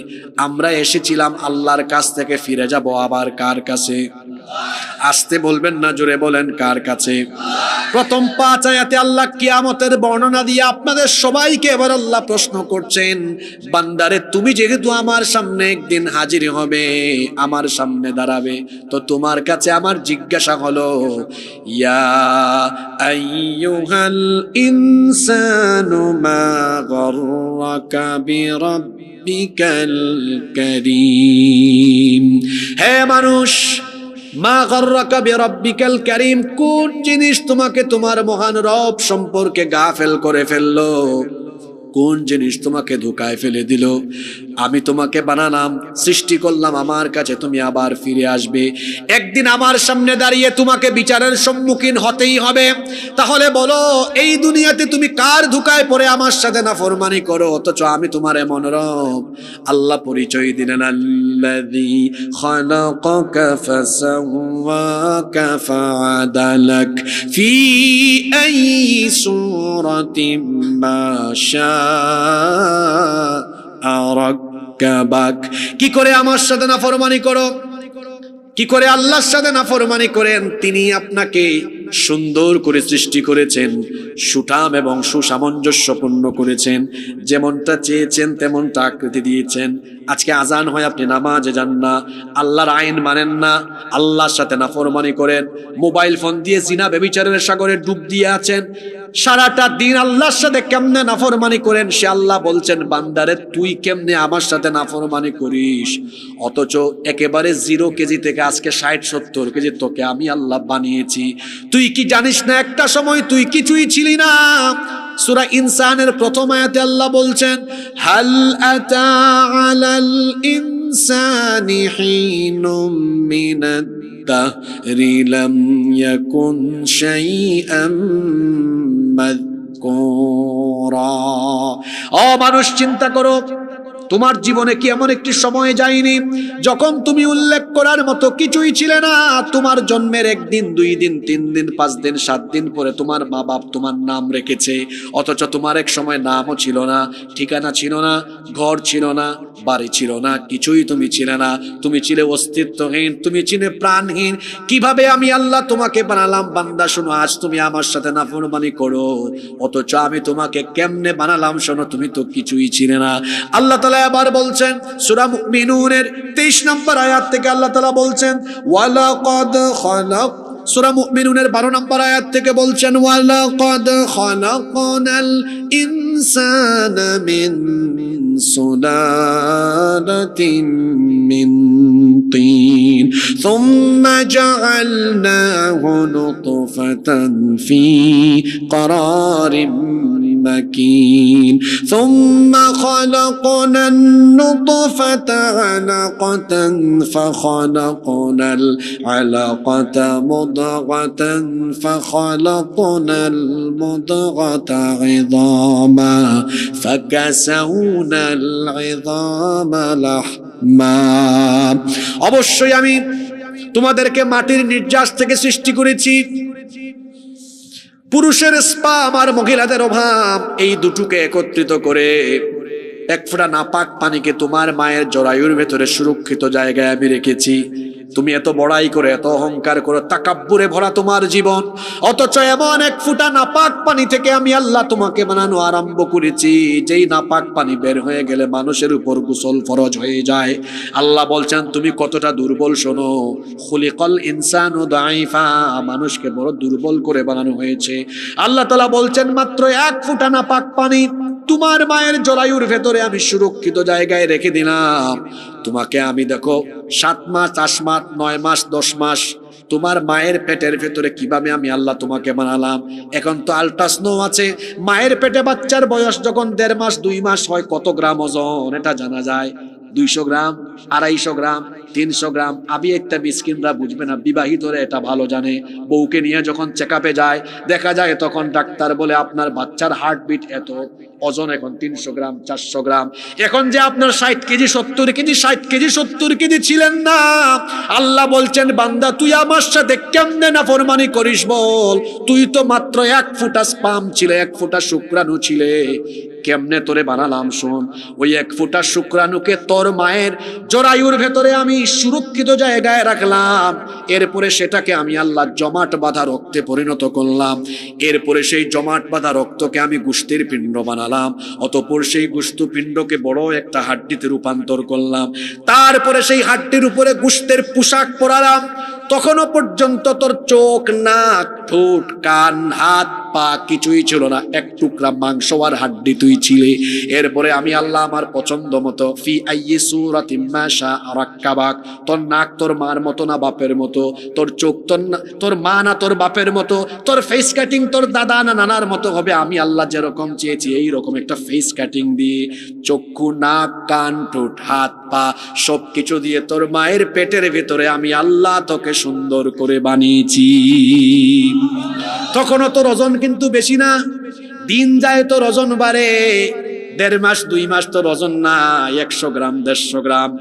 আমরা এসেছিলাম আল্লাহর কাছ থেকে, ফিরে যাব আবার কার কাছে? আসতে বলবেন না, জোরে বলেন, কার কাছে? প্রথম 5 আয়াতে আল্লাহ কিয়ামতের বর্ণনা দিয়ে আপনাদের সবাইকে এবার আল্লাহ প্রশ্ন করছেন, বান্দারে তুমি যেহেতু আমার সামনে একদিন হাজির হবে, আমার সামনে দাঁড়াবে, তো তোমার কাছে আমার জিজ্ঞাসা হলো, ইয়া আইয়ুহাল ইনসানু মা গররাকা বিরাব্বিকাল কারীম। হে মানুষ, মা গররাকা বিরাব্বিকাল কারীম, কোন জিনিস তোমাকে তোমার মহান রব সম্পর্কে গাফেল করে ফেললো? কোন জিনিস তোমাকে ধোঁকায় ফেলে দিল? আমি তোমাকে বানালাম, সৃষ্টি করলাম আমার কাছে, তুমি আবার ফিরে আসবে। একদিন আমার সামনে দাঁড়িয়ে তোমাকে বিচারের সম্মুখীন হতেই হবে। তাহলে বলো, এই দুনিয়াতে তুমি কার ধোঁকায় পড়ে আমার সাথে নাফরমানি করো, অথচ আমি তোমার এমন রব? আল্লাহ পরিচয় দিলেন, আল্লাযী খালাকাকা ফাসাওয়াকা ফাআদালাক ফি আইয়ি সূরাতিন মা শাআ রাক্কাবাক। কি করে আমার সাথে নাফরমানি করো, কি করে আল্লাহর সাথে নাফরমানি করেন? তিনি আপনাকে সুন্দর করে সৃষ্টি করেছেন, সুঠাম এবং সুসামঞ্জস্যপূর্ণ করেছেন, যেমনটা চেয়েছেন তেমনটা আকৃতি দিয়েছেন। আজকে আজান হয়, আপনি নামাজে যান না, আল্লাহর আইন মানেন না, আল্লাহর সাথে নাফরমানি করেন, মোবাইল ফোন দিয়ে জিনা ব্যভিচারের সাগরে ডুব দিয়ে আছেন। সারাটা দিন আল্লাহর সাথে কেমনে নাফরমানি করেন, সে আল্লাহ বলছেন, বান্দারে তুই কেমনে আমার সাথে নাফরমানি করিস? অথচ একেবারে 0 কেজি থেকে আজকে 60-70 কেজি তোকে আমি আল্লাহ বানিয়েছি। তুই কি জানিস না একটা সময় তুই কিছুই ছিলি না? সূরা ইনসানের প্রথম আয়াতে আল্লাহ বলছেন, হাল আতা আলাল ইনসানি হিনুম মিনাদ দাহরি লাম ইয়াকুন শাইআম মাযকুরা। ও মানুষ, চিন্তা করো, তোমার জীবনে কি এমন একটি সময় যায়নি যখন তুমি উল্লেখ করার মতো কিছুই ছিলে না? তোমার জন্মের 1 দিন, 2 দিন, 3 দিন, 5 দিন, 7 দিন পরে তোমার মা বাপ তোমার নাম রেখেছে, অথচ তোমার এক সময় নামও ছিল না, ঠিকানা ছিল না, ঘর ছিল না, বাড়ি ছিল না, কিছুই তুমি ছিলে না। তুমি ছিলে অস্তিত্বহীন, তুমি ছিলে প্রাণহীন। কিভাবে আমি আল্লাহ তোমাকে বানালাম? বান্দা শোনো, আজ তুমি আমার সাথে নাফরমানি করো, অথচ আমি তোমাকে কেমনে বানালাম শোনো, তুমি তো কিছুই ছিলে না। আল্লাহ তাআলা আবার বলছেন সূরা মুমিনুনের 23 নম্বর আয়াত থেকে, আল্লাহ তাআলা বলছেন, ওয়ালাকাদ খালাক, সূরা মুমিনুনের 12 নম্বর আয়াত থেকে বলছেন, ওয়ালাকাদ খালাকনাল ইনসানা মিন সুলালাতিন মিন তিন সুম্মা জাআলনাহু নুতফাতান ফি ক্বারারিম مكين ثم خلقنا النطفة علقة فخلقنا العلقة مضغة فخلقنا المضغة عظاما فكسونا العظام لحما। অবশ্যই আমি তোমাদেরকে মাটির নির্যাস থেকে সৃষ্টি করেছি। পুরুষের স্পাম আর মহিলাদের অভাব, এই দুটোকে একত্রিত করে 1 ফোঁটা নাপাক পানিকে তোমার মায়ের জরায়ুর ভেতরে সুরক্ষিত জায়গায় আমি রেখেছি। তুমি এত বড়াই করে, এত অহংকার করো, তাকাব্বুরে ভরা তোমার জীবন, অথচ এমন 1 ফোঁটা নাপাক পানি থেকে আমি আল্লাহ তোমাকে বানানো আরম্ভ করেছি, যেই নাপাক পানি বের হয়ে গেলে মানুষের উপর গোসল ফরজ হয়ে যায়। আল্লাহ বলছেন তুমি কতটা দুর্বল শোনো, খুলিকাল ইনসানু দাইফা, মানুষকে বড় দুর্বল করে বানানো হয়েছে। আল্লাহ তাআলা বলছেন মাত্র 1 ফোঁটা নাপাক পানি তোমার মায়ের জরায়ুর ভেতরে আমি সুরক্ষিত জায়গায় রেখে দিলাম। তোমাকে আমি দেখো 7 মাস, 8 মাস, 9 মাস, 10 মাস তোমার মায়ের পেটের ভেতরে কিভাবে আমি আল্লাহ তোমাকে বানালাম। এখন তো আল্ট্রাস্নো আছে, মায়ের পেটে বাচ্চার বয়স যখন 1.5 মাস 2 মাস হয় কত গ্রাম ওজন এটা জানা যায়। 200 গ্রাম, 250 গ্রাম, 300 গ্রাম। আমি একটা মিসকিনরা বুঝবে না, বিবাহিতরা এটা ভালো জানে। বউকে নিয়ে যখন চেকআপে যায় দেখা যায় তখন ডাক্তার বলে আপনার বাচ্চার হার্টবিট এত, ওজন এখন 300 গ্রাম, 400 গ্রাম। এখন যে আপনার 60 কেজি 70 কেজি 60 কেজি 70 কেজি ছিলেন না, আল্লাহ বলছেন বান্দা তুই আমার সাথে কেমনে নাফরমানি করিস বল? তুই তো মাত্র 1 ফোঁটা স্পাম ছিলে, 1 ফোঁটা শুক্রাণু ছিলে, কেমনে তোরে বানালাম শোন। ওই 1 ফোঁটা শুক্রাণুকে তোর মায়ের জরায়ুর ভেতরে আমি সুরক্ষিত জায়গায় রাখলাম, এরপরে সেটাকে আমি আল্লাহ জমাট বাঁধা রক্তে পরিণত করলাম, এরপরে সেই জমাট বাঁধা রক্তকে আমি গোশতের পিণ্ড বানালাম, অতঃপর সেই গোশত পিণ্ডকে বড় একটা হাড্ডিতে রূপান্তর করলাম, তারপরে সেই হাড্ডির উপরে গোশতের পোশাক পরালাম। তখনও পর্যন্ত তোর চোখ, নাক, ঠোঁট, কান, হাত পা কিছুই ছিল না, এক টুকরা মাংস আর হাড্ডি তুই ছিলে। এরপরে আমি আল্লাহ আমার পছন্দ মতো ফি আইয়ি সূরাতিন মা শাআ রাক্কাবাক, তোর নাক তোর মার মতো না বাপের মতো, তোর চোখ তোর মা না তোর বাপের মতো, তোর ফেস কাটিং তোর দাদা না নানার মতো হবে। আমি আল্লাহ যেরকম চেয়েছি এইরকম একটা ফেস কাটিং দিয়ে, চক্ষু নাক কান ঠোঁট হাত পা সবকিছু দিয়ে তোর মায়ের পেটের ভেতরে আমি আল্লাহ তোকে সুন্দর করে বানিয়েছি। তখনও তোর ওজন কিন্তু বেশি না, দিন যায় তোর ওজন বাড়ে, 1.5 মাস 2 মাস তোর ওজন না 100 গ্রাম 150 গ্রাম,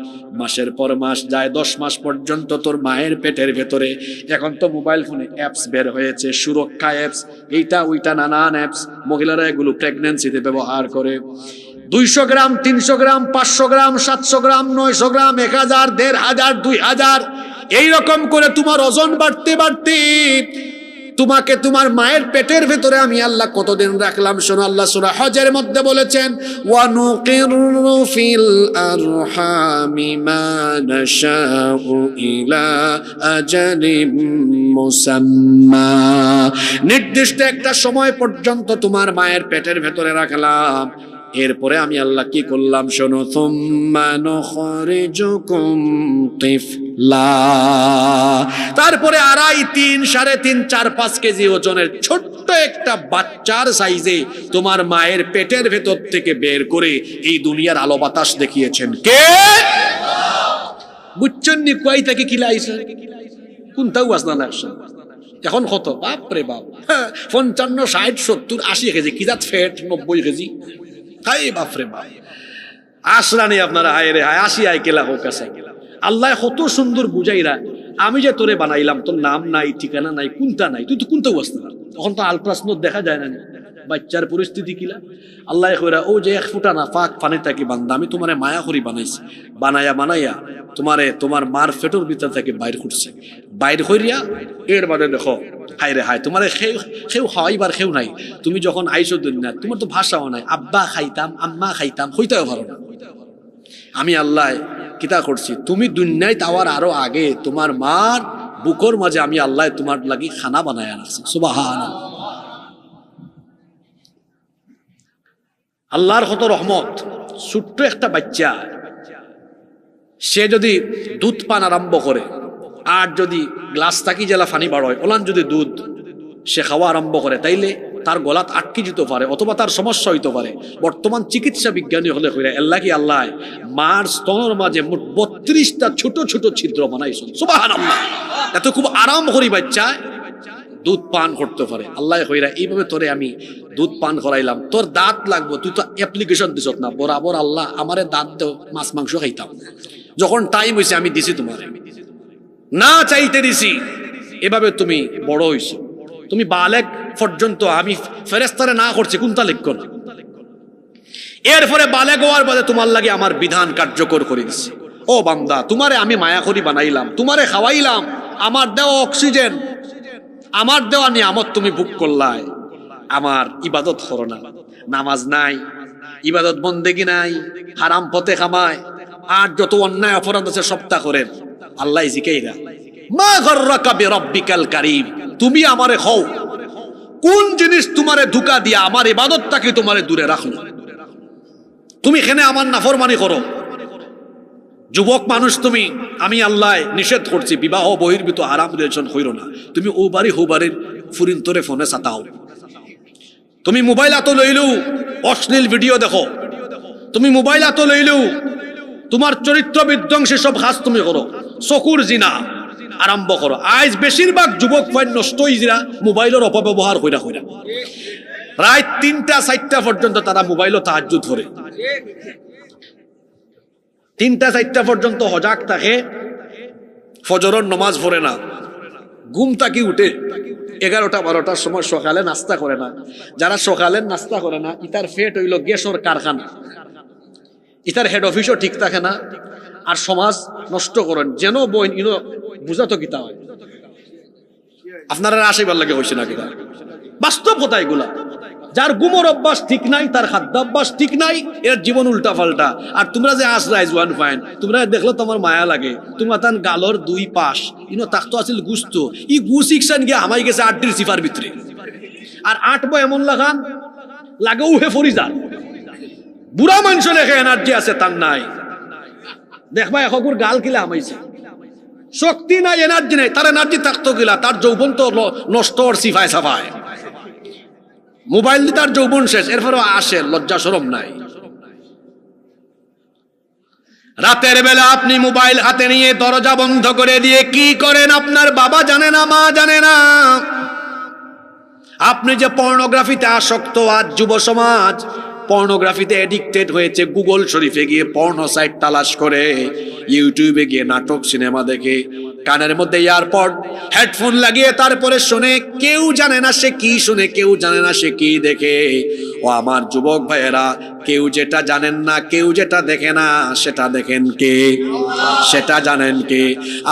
মাসের পর মাস যায় 10 মাস পর্যন্ত তোর মায়ের পেটের ভেতরে। এখন তো মোবাইল ফোনে অ্যাপস বের হয়েছে, সুরক্ষা অ্যাপস, এইটা ওইটা নানান অ্যাপস, মহিলারা এগুলো প্রেগন্যান্সিতে ব্যবহার করে। 200 গ্রাম 300 গ্রাম 500 গ্রাম 700 গ্রাম 900 গ্রাম 1000 1500 2000 এইরকম করে তোমার ওজন বাড়তে বাড়তে তোমাকে তোমার মায়ের পেটের ভেতরে আমি আল্লাহ কতদিন রাখলাম শোনো। আল্লাহ সূরা হজের মধ্যে বলেছেন ওয়া নুকিরু ফিল আরহামি মা নাশাউ ইলা আজালিম মুসাম্মা, নির্দিষ্ট একটা সময় পর্যন্ত তোমার মায়ের পেটের ভেতরে রাখলাম। এরপরে আমি আল্লাহ কি করলাম শোনো, সুম্মা নুখরিজুকুম তিফলা, তারপরে 2.5 3 3.5 4 5 কেজি ওজনের ছোট্ট একটা বাচ্চার সাইজে তোমার মায়ের পেটের ভেতর থেকে বের করে এই দুনিয়ার আলো বাতাস দেখিয়েছেন কে? বুঝছেন নি কই থেকে কিলাইছে কোনটাও আসনা না। এখন কত বাপরে বাপ, 55 60 70 80 কেজি কি জাত ফ্যাট 90 কেজি, হাই বাপরে বাপ আসরানি আপনারা, হায় রে হায় 80 আই কেলা হোক আছে। আল্লাহ কত সুন্দর বুঝাইরা, আমি যে তোরে বানাইলাম তোর নাম নাই ঠিকানা নাই কোনটা নাই, তুই তো কোনটাও আসতে পার। তখন তো আলট্রাসাউন্ড দেখা যায় না বাচ্চার পরিস্থিতি কিলা। আল্লাহ কইরা ও যে 1 ফুটা না ফাঁক পানি থাকি বান্দা আমি তোমারে মায়া করি বানাইছি, বানাইয়া তোমারে তোমার মার ফেটোর ভিতর থেকে বাইর করছে, বাইর করিয়া এর বাদে দেখো হায় রে হায় তোমারে খেউ খাওয়াইবার খেউ নাই। তুমি যখন আইসো দুনিয়া তোমার তো ভাষাও নাই, আব্বা খাইতাম আম্মা খাইতাম হইতেও পারো না। আমি আল্লাহ কিতা করছি, তুমি দুনিয়ায় তাওয়ার আরো আগে তোমার মার বুকর মাঝে আমি আল্লাহ তোমার লাগি খানা বানায়া রাখছি। সুবহানাল্লাহ, আল্লাহর কত রহমত। ছোট্ট একটা বাচ্চা সে যদি দুধ পান আরম্ভ করে আর যদি গ্লাস থাকি জেলা ফানি বাড়য় ওলান যদি দুধ সে খাওয়া আরম্ভ করে তাইলে তার গলাত আটকে যেতে পারে অথবা তার সমস্যা হইতে পারে। বর্তমান চিকিৎসা বিজ্ঞানী হলে কইরা আল্লাহ কি আল্লাহ মার স্তনের মাঝে মোট 32টা ছোট ছোট ছিদ্র বানাইছেন। সুবহানাল্লাহ, এত খুব আরাম করি বাচ্চা দুধ পান করতে পারে। আল্লাহ কইরা এইভাবে তোরে আমি দুধ পান করাইলাম, তোর দাঁত লাগবো, তুই তো অ্যাপ্লিকেশন দিছ না, বরাবর আল্লাহ আমারে দাঁত দেও, মাছ মাংস খাইতাম, যখন টাইম হয়েছে আমি দিছি তোমার, না চাইতে দিছি, এভাবে তুমি বড় হইছো, তুমি বালেক পর্যন্ত আমি ফেরেশতারে না করছি কোনটা লিখ না। এরপরে বালেক হওয়ার বাদে তোমার লাগে আমার বিধান কার্যকর করে দিছি। ও বান্দা, তোমারে আমি মায়া করি বানাইলাম, তোমারে খাওয়াইলাম, আমার দেওয়া অক্সিজেন, আমার দেওয়া নিয়ামত তুমি ভোগ করলাই, আমার ইবাদত করো না, নামাজ নাই, ইবাদত বন্দেগি নাই, হারাম পথে কামায়, আর যত অন্যায় অপরাধ আছে সবটা করেন। আল্লাহ জিকাইরা মা গররাকা বিরাব্বিকাল কারীম, তুমি আমারে খাও, কোন জিনিস তোমারে ধোঁকা দিয়া আমার ইবাদতটাকে তোমারে দূরে রাখলো, তুমি এখানে আমার নাফরমানি করো। যুবক মানুষ তুমি, আমি আল্লাহ নিষেধ করছি বিবাহ বহির্ভূত আরাম রিলেশন হইল না, তুমি ও বাড়ি হো বাড়ির ফুরিন তোরে ফোনে সাতাও, তুমি মোবাইল আতো লইলেও অশ্লীল ভিডিও দেখো, তুমি মোবাইল আতো লইলেও তোমার চরিত্র বিধ্বংসী সব কাজ তুমি করো, চকুর জিনা আরম্ভ করো। আজ বেশিরভাগ যুবক ফাইন নষ্ট হইরা মোবাইলের অপব্যবহার কইরা কইরা রাত 3টা 4টা পর্যন্ত তারা মোবাইলও তাহাজ্জুদ করে, 3টা 4টা পর্যন্ত হজাক থাকে, ফজরের নামাজ পড়ে না, ঘুম থাকি উঠে 11টা 12টার সময় সকালে নাস্তা করে না। যারা সকালে নাস্তা করে না ইতার ফেট হইল গ্যাসের কারখানা, ইতার হেড অফিসও ঠিক থাকে না, আর সমাজ নষ্ট করেন যেন বই ইনো বুঝাতো কিতা হয়। আপনারা আশীর্বাদ লাগে হয়েছে না কিতা, বাস্তব কথা এগুলা। যার গুমর অভ্যাস ঠিক নাই, তার খাদ্যাভ্যাস ঠিক নাই, এর জীবন উল্টা পাল্টা। আর তোমরা যে আসরাইজ ওয়ান ফাইন, তোমরা দেখলো তোমার মায়া লাগে, তোমার তান গালর 2 পাশ ইনো তাকতো আছিল গুস্ত, ই গুস ইকসান গিয়া হামাই গেছে 8 সিফার ভিতরে। আর আটবো এমন লাগান লাগে উহে ফরিজার বুড়া মানুষ লেখে এনার্জি আছে তার নাই দেখবা এখন গাল কিলা আমাইছে শক্তি নাই এনার্জি নাই তার এনার্জি থাকতো কিলা তার যৌবন তো নষ্ট আর সিফায় সাফায় মোবাইল দিয়ে তার যৌবন শেষ এরপরে আসে লজ্জা শরম নাই রাতের বেলা আপনি মোবাইল হাতে নিয়ে দরজা বন্ধ করে দিয়ে কি করেন আপনার বাবা জানে না মা জানে না আপনি যে পর্নোগ্রাফিতে আসক্ত আজ যুব সমাজ পর্নোগ্রাফিতে এডিক্টেড হয়েছে গুগল শরীফে গিয়ে পর্নো সাইট তালাশ করে ইউটিউবে গিয়ে নাটক সিনেমা দেখে কানের মধ্যে ইয়ারপড হেডফোন লাগিয়ে তারপরে শুনে কেউ জানে না সে কি শুনে কেউ জানে না সে কি দেখে ও আমার যুবক ভাইয়েরা কেউ যেটা জানেন না কেউ যেটা দেখে না সেটা দেখেন কে সেটা জানেন কে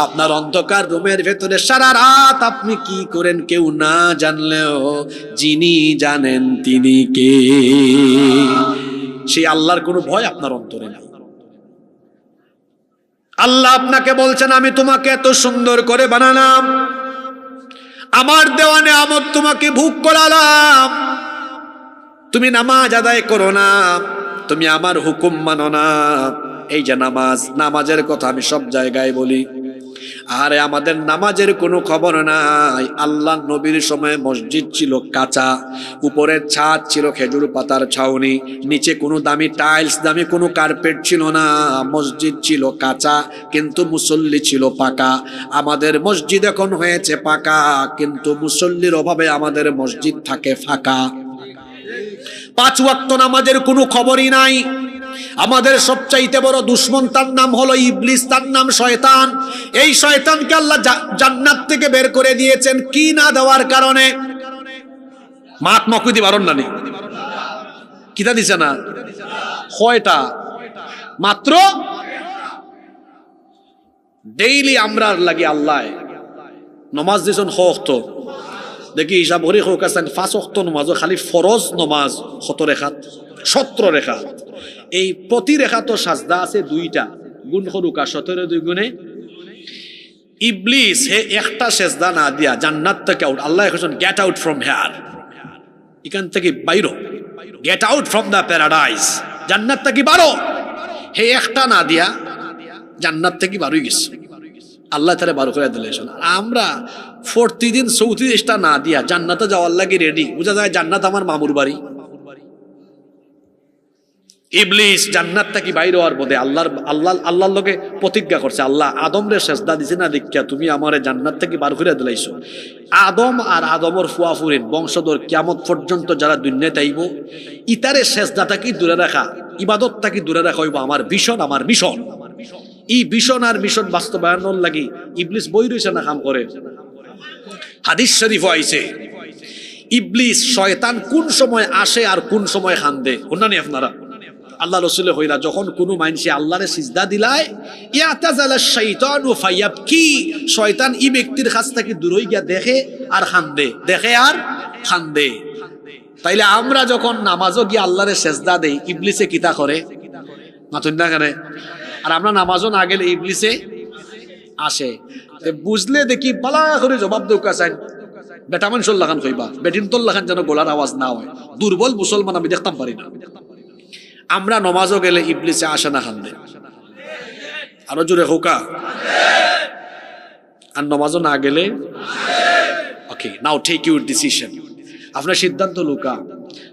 আপনার অন্ধকার রুমের ভেতরে সারা রাত আপনি কি করেন কেউ না জানলেও যিনি জানেন তিনি কে সেই আল্লাহর কোনো ভয় আপনার অন্তরে নাই আল্লাহ আপনাকে বলছেন আমি তোমাকে এত সুন্দর করে বানালাম আমার দেওয়া নেয়ামত তোমাকে ভোগ করালাম তুমি নামাজ আদায় করো না তুমি আমার হুকুম মানো না এই যে নামাজের কথা আমি সব জায়গায় বলি আরে আমাদের নামাজের কোনো খবর নাই আল্লাহ নবীর সময় মসজিদ ছিল কাঁচা উপরের ছাদ ছিল খেজুর পাতার ছাউনি নিচে কোনো দামি টাইলস দামি কোনো কার্পেট ছিল না মসজিদ ছিল কাঁচা কিন্তু মুসল্লি ছিল পাকা আমাদের মসজিদ এখন হয়েছে পাকা কিন্তু মুসল্লির অভাবে আমাদের মসজিদ থাকে ফাঁকা 5 ওয়াক্ত নামাজের কোনো খবরই নাই আমাদের সবচাইতে বড় দুশমন তার নাম হলো ইবলিস তার নাম শয়তান এই শয়তানকে আল্লাহ জান্নাত থেকে বের করে দিয়েছেন কি না দেওয়ার কারণে মাত মকুদি বারণ না কিতা দিছে না কয়টা মাত্র ডেইলি আমরা লাগি আল্লাহ নমাজ দিছেন হক্ত দেখি হিসাব করে হোক আছেন 5 ওয়াক্ত নমাজ খালি ফরজ নমাজ 17 রেখাত এই প্রতি রেখা তো সাজদা আছে 2টা গুণ করুকা 17 2 গুণে ইবলিস হে একটা সেজদা না দিয়া জান্নাত থেকে আউট আল্লাহ এখন গেট আউট ফ্রম হিয়ার এখান থেকে বাইরো get out from the paradise জান্নাত থেকে বারো হে একটা না দিয়া জান্নাত থেকে বারোই গেছে আল্লাহ তাআলা বারো করে দিলেন আমরা প্রতিদিন 34টা না দিয়া জান্নাতে যাওয়ার লাগি রেডি বুঝা যায় জান্নাত আমার মামুর বাড়ি ইবলিস জান্নাত থেকে বাইরে হওয়ার পথে আল্লাহর লগে প্রতিজ্ঞা করছে আল্লাহ আদমরে সেজদা দিছে না দেখিয়া তুমি আমারে জান্নাত থেকে বার করে দিলাইছো আদম আর আদমর ফুয়াফুরিন বংশধর কিয়ামত পর্যন্ত যারা দুনিয়াতে আইব ইতারে সেজদাটাকে দূরে রাখা ইবাদতটাকে দূরে রাখা হইব আমার ভিশন আমার মিশন এই ভিশন আর মিশন বাস্তবায়নের লাগি ইবলিস বই রইছে না কাম করে হাদিস শরীফ আইছে ইবলিস শয়তান কোন সময় আসে আর কোন সময় খান্দে শুনানি আপনারা আল্লাহ রাসূলে কইরা যখন কোনো মানুষ আল্লাহরে সিজদা দিলায় ইয়াতাজালা শাইতানু ফায়াবকি শয়তান এই ব্যক্তির কাছ থেকে দূর হই গিয়া দেখে আর খান্দে দেখে আর খান্দে তাইলে আমরা যখন নামাজও গিয়ে আল্লাহরে সিজদা দেই ইবলিসে কিতা করে মাতুন না করে আর আমরা নামাজও না গেলে ইবলিসে আসে বুঝলে দেখি পালা করে জবাব দেও কাছেন বেটা মানুষের লাগান কইবা বেটিন তোর লাগান যেন গলার আওয়াজ না হয় দুর্বল মুসলমান আমি দেখতাম পারি না আমরা নমাজও গেলে ইবলিসে আসে না খান্দে আরো জোরে হোকা আর নমাজও না গেলে ওকে নাও টেক ইউর ডিসিশন আপনার সিদ্ধান্ত লুকা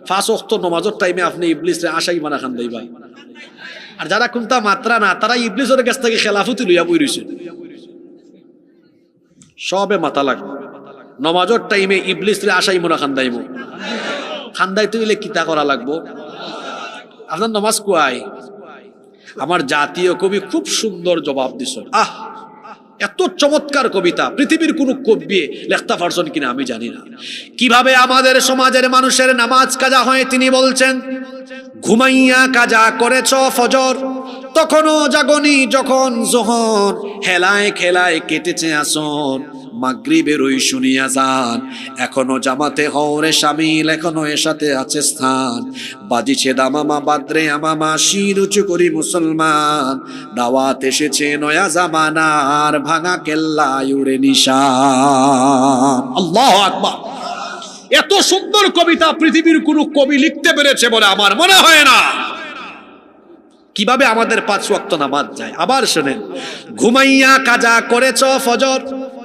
5 ওয়াক্ত নমাজের টাইমে আপনি ইবলিসে আশাই মানা খান্দাইবা আর যারা কোনটা মাত্রা না তারা ইবলিসের কাছ থেকে খেলাফতি লইয়া বই রইছে সবে মাথা লাগবে নমাজের টাইমে ইবলিসরে আশাই মনা খান্দাইব খান্দাইতে হইলে কিতা করা লাগবো আপনার নমাজ কুয়াই আমার জাতীয় কবি খুব সুন্দর জবাব দিছ এত চমৎকার কবিতা পৃথিবীর কোন কবি লেখতা পারছেন কিনা আমি জানি না কিভাবে আমাদের সমাজের মানুষের নামাজ কাজা হয় তিনি বলছেন ঘুমাইয়া কাজা করেছ ফজর তখনও জাগনি যখন যোহর হেলায় খেলায় কেটেছে আসন মাগরিবের ওই শুনিয়া যান এখনো জামাতে হওরে শামিল এখনো এর সাথে আছে স্থান বাজিছে দামামা বাদরে আমামা শির উঁচু করি মুসলমান দাওয়াত এসেছে নয়া জামানার ভাঙা কেল্লা উড়ে নিশান আল্লাহু আকবার এত সুন্দর কবিতা পৃথিবীর কোন কবি লিখতে পেরেছে বলে আমার মনে হয় না। কিভাবে আমাদের 5 ওয়াক্ত নামাজ যায়। আবার শুনেন, ঘুমাইয়া কাজা করেছ ফজর,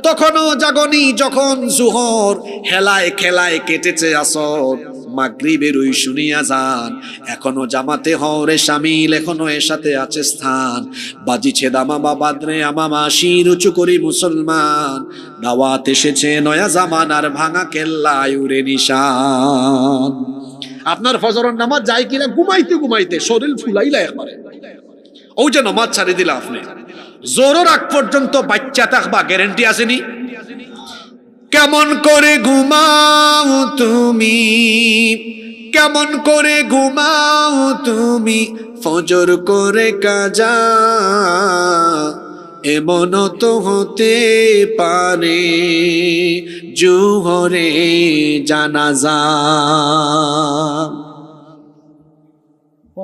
তখনও জাগনি যখন জুহর, হেলায় খেলায় কেটেছে আসর, মাগরিবের ওই শুনিয়া যান, এখনো জামাতে হরে শামিল, এখনো এর সাথে আছে স্থান, বাজিছে দামামা বাদরে আমামা, শির উঁচু করি মুসলমান, দাওয়াত এসেছে নয়া জামানার, ভাঙা কেল্লায় উড়ে নিশান। আপনার ফজরের নামাজ যায় কিনা ঘুমাইতে ঘুমাইতে শরীর ফুলাইলা একবারে। ও যে নামাজ ছাড়ি দিলা আপনি, জোরের আগ পর্যন্ত বাচ্চা থাকবা, গ্যারান্টি আসেনি? কেমন করে ঘুমাও তুমি, কেমন করে ঘুমাও তুমি, ফজর করে কাজা, এমন তো হতে পারে জোহরে জানাজা।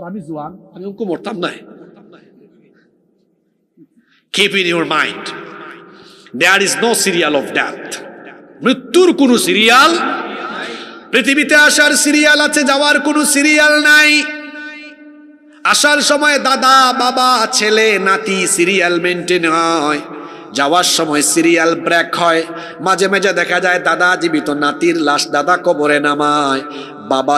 আমি জোয়ান, আমি অঙ্ক মরতাম না। Keep in your mind, there is no serial of death. মৃত্যুর কোন সিরিয়াল, পৃথিবীতে আসার সিরিয়াল আছে, যাওয়ার কোন সিরিয়াল নাই। আসার সময় দাদা বাবা ছেলে নাতি সিরিয়াল মেনটেন হয়, যাওয়ার সময় সিরিয়াল ব্রেক হয়। মাঝে মাঝে দেখা যায় দাদা জীবিত, নাতির লাশ দাদা কবরে নামায়, বাবা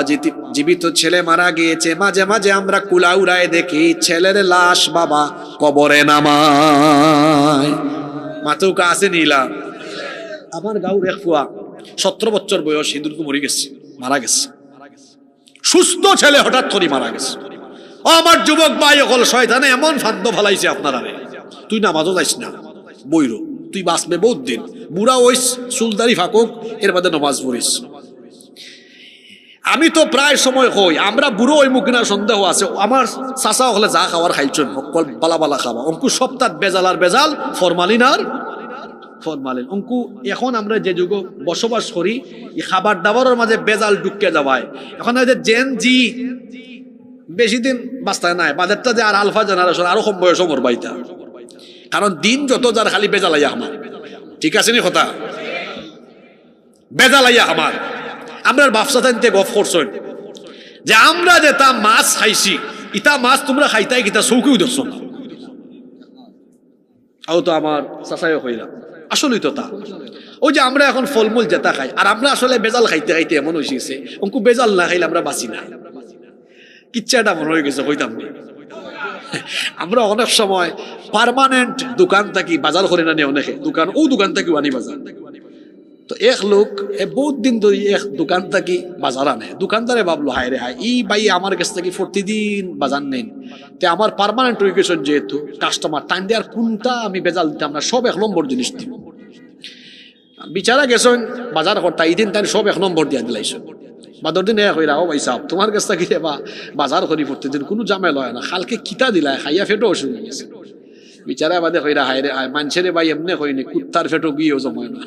জীবিত, ছেলে মারা গিয়েছে, মাঝে মাঝে আমরা কুলাউড়ায় দেখি ছেলের লাশ বাবা কবরে নামায়। মাতুকা আছে নীলা, আমার গাঁর এক ফুয়া 17 বছর বয়স, হিন্দুর মরে গেছে, মারা গেছে, সুস্থ ছেলে হঠাৎ করে মারা গেছে। আমার যুবক ভাই হল শয়তানে এমন ফাদ্য ফেলাইছে আপনারা, তুই নামাজও যাইস না, বইরো, তুই বাঁচবে বহুত দিন, বুড়া ওইস, চুলদারি ফাঁকুক, এর বাদে নামাজ পড়িস। আমি তো প্রায় সময় হই, আমরা বুড়ো ওই মুখিনার সন্দেহ আছে। আমার চাচা হলে যা খাওয়ার খাইছেন সকল বালা বালা খাওয়া, অঙ্কু সপ্তাহ বেজাল আর বেজাল, ফরমালিন আর ফরমালিন। অঙ্কু এখন আমরা যে যুগ বসবাস করি, এই খাবার দাবারের মাঝে বেজাল ঢুকে যাওয়ায়, এখন যে জেন জি বেশি দিন বাঁচতে নাই, বাদেরটা যে আর আলফা জেনারেশন আরো কম বয়স মর বাইতা, কারণ দিন যত যার খালি বেজালাইয়া আমার, ঠিক আছে নি কথা, বেজালাইয়া আমার। আমরা ব্যবসা থাকতে গফ করছেন যে আমরা যে তা মাছ খাইছি, ইটা মাছ তোমরা খাইতাই কিতা চৌকিও দেখছো না। আও তো আমার চাচাইও কইলাম, আসলেই তো তা। ওই যে আমরা এখন ফলমূল যেটা খাই, আর আমরা আসলে বেজাল খাইতে খাইতে এমন হয়েছে, অঙ্কু বেজাল না খাইলে আমরা বাঁচি না। কিচ্ছাটা মনে হয়ে গেছে, কইতাম না। আমরা অনেক সময় পার্মানেন্ট দোকান থাকি বাজার করে না, অনেকে দোকান ও দোকান থাকি আনি বাজার। তো এক লোক বহুত দিন ধরে এক দোকান থাকি বাজার আনে, দোকানদারে ভাবলো হায় রে হায়, এই ভাই আমার কাছ থেকে প্রতিদিন বাজার নেন, তে আমার পার্মানেন্ট হয়ে গেছেন যেহেতু কাস্টমার, টাইম দেওয়ার কোনটা আমি বেজাল দিতাম না, সব 1 নম্বর জিনিস দিব। বিচারা গেছেন বাজার করতা, এই দিন তাই সব 1 নম্বর দিয়া দিলাইছেন। বাদর দিন কইরা, ও ভাই সাহেব তোমার কাছ থেকে বাজার করি প্রতিদিন, কোনো জামেল হয় না, কালকে কিতা দিলা খাইয়া ফেটো অসুখ হয়ে গেছে। বিচারা বাদে কইরা হায় রে মানুষের ভাই এমনি হয়নি, কুত্তার ফেটো গিয়েও জমায় না,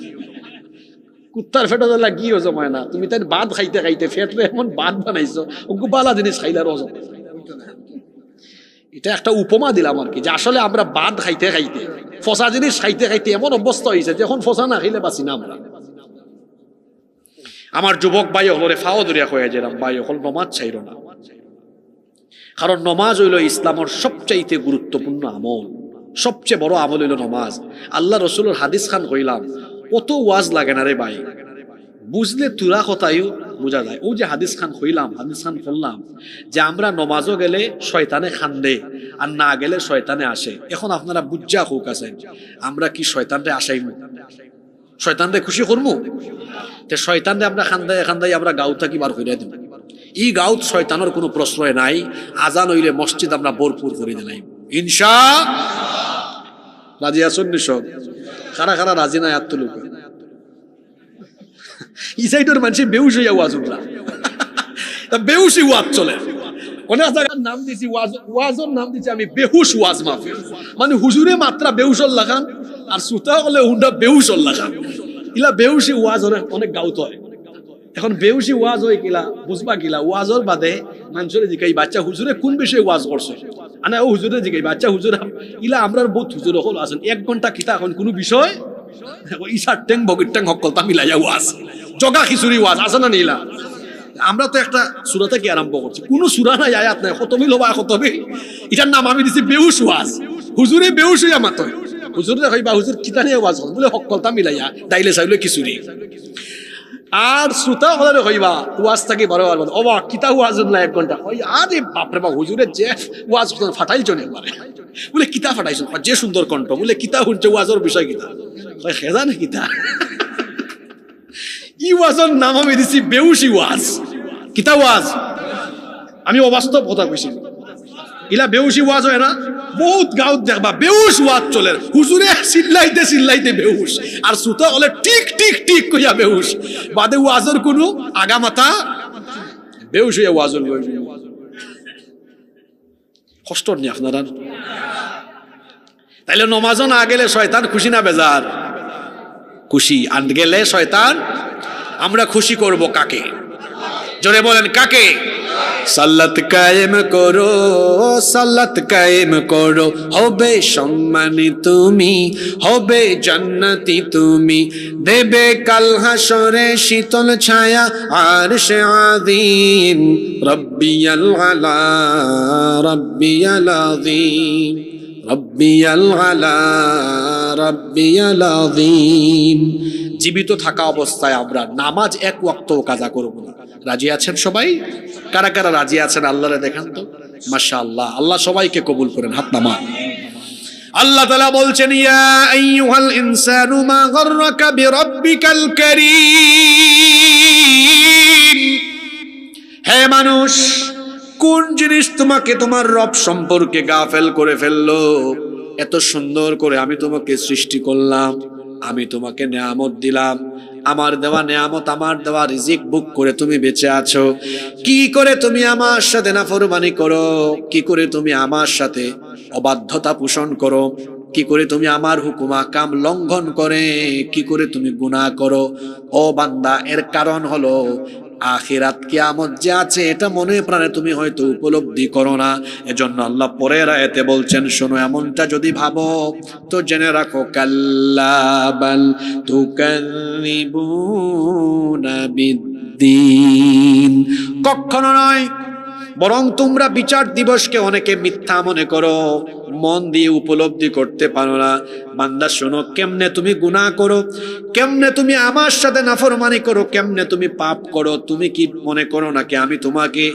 কুত্তার ফেটো দিলা গিয়েও জমায় না। তুমি তাই ভাত খাইতে খাইতে ফেটরে এমন ভাত বানাইছো, ওকে বালা জিনিস খাইলার ওজন। এটা একটা উপমা দিলাম আর কি, যে আসলে আমরা ভাত খাইতে খাইতে, ফসা জিনিস খাইতে খাইতে এমন অবস্থা হয়েছে যে এখন ফসা না খাইলে বাঁচি না আমরা। আমার যুবক ভাই হলরে ফাও দরিয়া হয়ে যেলাম, ভাই হল নমাজ চাইল না, কারণ নমাজ হইল ইসলামের সবচাইতে গুরুত্বপূর্ণ আমল, সবচেয়ে বড় আমল হইল নমাজ। আল্লাহ রসুলের হাদিস খান কইলাম, কত ওয়াজ লাগে না রে ভাই, বুঝলে তুরা কথাইও বোঝা যায়। ও যে হাদিস খান কইলাম, হাদিস খান করলাম যে আমরা নমাজও গেলে শয়তানে খান্দে, আর না গেলে শয়তানে আসে। এখন আপনারা বুঝা হোক আছেন, আমরা কি শয়তানরে আসাইমু, শয়তানরে খুশি করবো? তে শয়তানরে আমরা খান্দাই খান্দাই আমরা গাঁও থাকি বার করে দিব। এই গাঁত শয়তানের কোনো প্রশ্রয় নাই, আজান হইলে মসজিদ আমরা ভরপুর করে দিলাই ইনশা। রাজি আসুন নিশব, খারা খারা রাজি নাই আত্মলোক ই সাইডের মানুষের বেউস হইয়া ওয়াজ উঠলা, বেউসি ওয়াজ চলে। অনেক জায়গার নাম দিছি ওয়াজের নাম দিছি আমি বেহুশ ওয়াজ মাহফিল, মানে হুজুরে মাত্রা বেউসল লাগান আর সুতা হলে হুন্ডা বেউসল লাগান, ইলা বেউসি ওয়াজ অনেক গাউত হয়। এখন বেউসি ওয়াজ হয় কিলা বুঝবা কিলা, ওয়াজর বাদে মানুষের জিকাই বাচ্চা হুজুরে কোন বিষয়ে ওয়াজ করছে, আনা ও হুজুরে জিকাই বাচ্চা হুজুর ইলা আমরার বহুত হুজুর হল আছেন 1 ঘন্টা কিতা এখন কোনো বিষয় ইসার ট্যাং বগির ট্যাং হকলতা মিলাইয়া ওয়াজ,
জগা খিচুড়ি ওয়াজ আছে না নীলা? আমরা তো একটা সূরা থেকে আরম্ভ করছি, কোনো সূরা নাই, আয়াত নাই, খতমিল হবা খতমিল। এটার নাম আমি দিছি বেউস ওয়াজ। হুজুরে বেউস হইয়া মাতয়, হুজুরে কইবা হুজুর কিতা নিয়ে ওয়াজ করেন, বলে হকলতা মিলাইয়া ডাইলে চাইলে খিচুড়ি। আর শ্রোতা হলে কইবা ওয়াজ থাকি বারো বার ও বা কিতা ওয়াজ না 1 ঘন্টা, ওই আরে বাপরে বাপ হুজুরে যে ওয়াজ ফাটাইছেন একবারে, বলে কিতা ফাটাইছেন, যে সুন্দর কণ্ঠ, বলে কিতা শুনছে ওয়াজের বিষয় কিতা, খেজা না কিতা। ই ওয়াজের নাম আমি দিছি বেউসি ওয়াজ। কিতা ওয়াজ? আমি অবাস্তব কথা কইছি, ইলা বেউসি ওয়াজ হয় না? বহুত গাঁৱত দেখবা বেউস ওয়াজ চলে, হুজুরে চিল্লাইতে চিল্লাইতে বেউস, আর শ্রোতা হলে টিক টিক টিক কইয়া বেউস, বাদে ওয়াজের কোনো আগামাতা বেউস হইয়া ওয়াজের কষ্ট নি আপনারা। তাইলে নমাজও না গেলে শয়তান খুশি না বেজার? খুশি। আর গেলে শয়তান, আমরা খুশি করব কাকে? জোরে বলেন কাকে? সাল্লাত কায়েম করো, সাল্লাত কায়েম করো, হবে সম্মানী তুমি, হবে জান্নাতি তুমি, দেবে কাল হাসরে শীতল ছায়া আরশে আযীম, রব্বিয়াল আলা রব্বিয়াল আযীম, রব্বিয়াল আলা রব্বিয়াল আযীম। জীবিত থাকা অবস্থায় আমরা নামাজ 1 ওয়াক্তও কাজা করব না। রাজি আছেন সবাই? কারা কারা রাজি আছেন আল্লাহরে দেখান তো। মাশাআল্লাহ, আল্লাহ সবাইকে কবুল করেন, হাত নামান। আল্লাহ তাআলা বলছেন ইয়া আইয়ুহাল ইনসানু মা গাররাকা বিরাব্বিকাল কারীম, হে মানুষ, কোন জিনিস তোমাকে তোমার রব সম্পর্কে গাফেল করে ফেললো? এত সুন্দর করে আমি তোমাকে সৃষ্টি করলাম, আমি তোমাকে নেয়ামত দিলাম, আমার দেওয়া নেয়ামত, আমার দেওয়া রিজিক ভোগ করে তুমি বেঁচে আছো। কি করে তুমি আমার সাথে নাফরমানি করো? কি করে তুমি আমার সাথে অবাধ্যতা পোষণ করো? কি করে তুমি আমার হুকুম আহকাম লঙ্ঘন করে কি করে তুমি গুনাহ করো? ও বান্দা, এর কারণ হলো আখিরাত কিয়ামত যে আছে এটা মনে প্রাণে তুমি হয়তো উপলব্ধি করো না। এজন্য আল্লাহ পরের আয়াতে বলছেন, শোনো, এমনটা যদি ভাবো তো জেনে রাখো, কাল্লা বাল তুকাযিবুনা বিদ্দীন, কখনো নয়, বরং তোমরা বিচার দিবসকে অনেকে মিথ্যা মনে করো, মন দিয়ে উপলব্ধি করতে পারো না। বান্দা শোনো, কেমনে তুমি গুনাহ করো, কেমনে তুমি আমার সাথে নাফরমানি করো, কেমনে তুমি পাপ করো। তুমি কি মনে করো নাকি আমি তোমাকে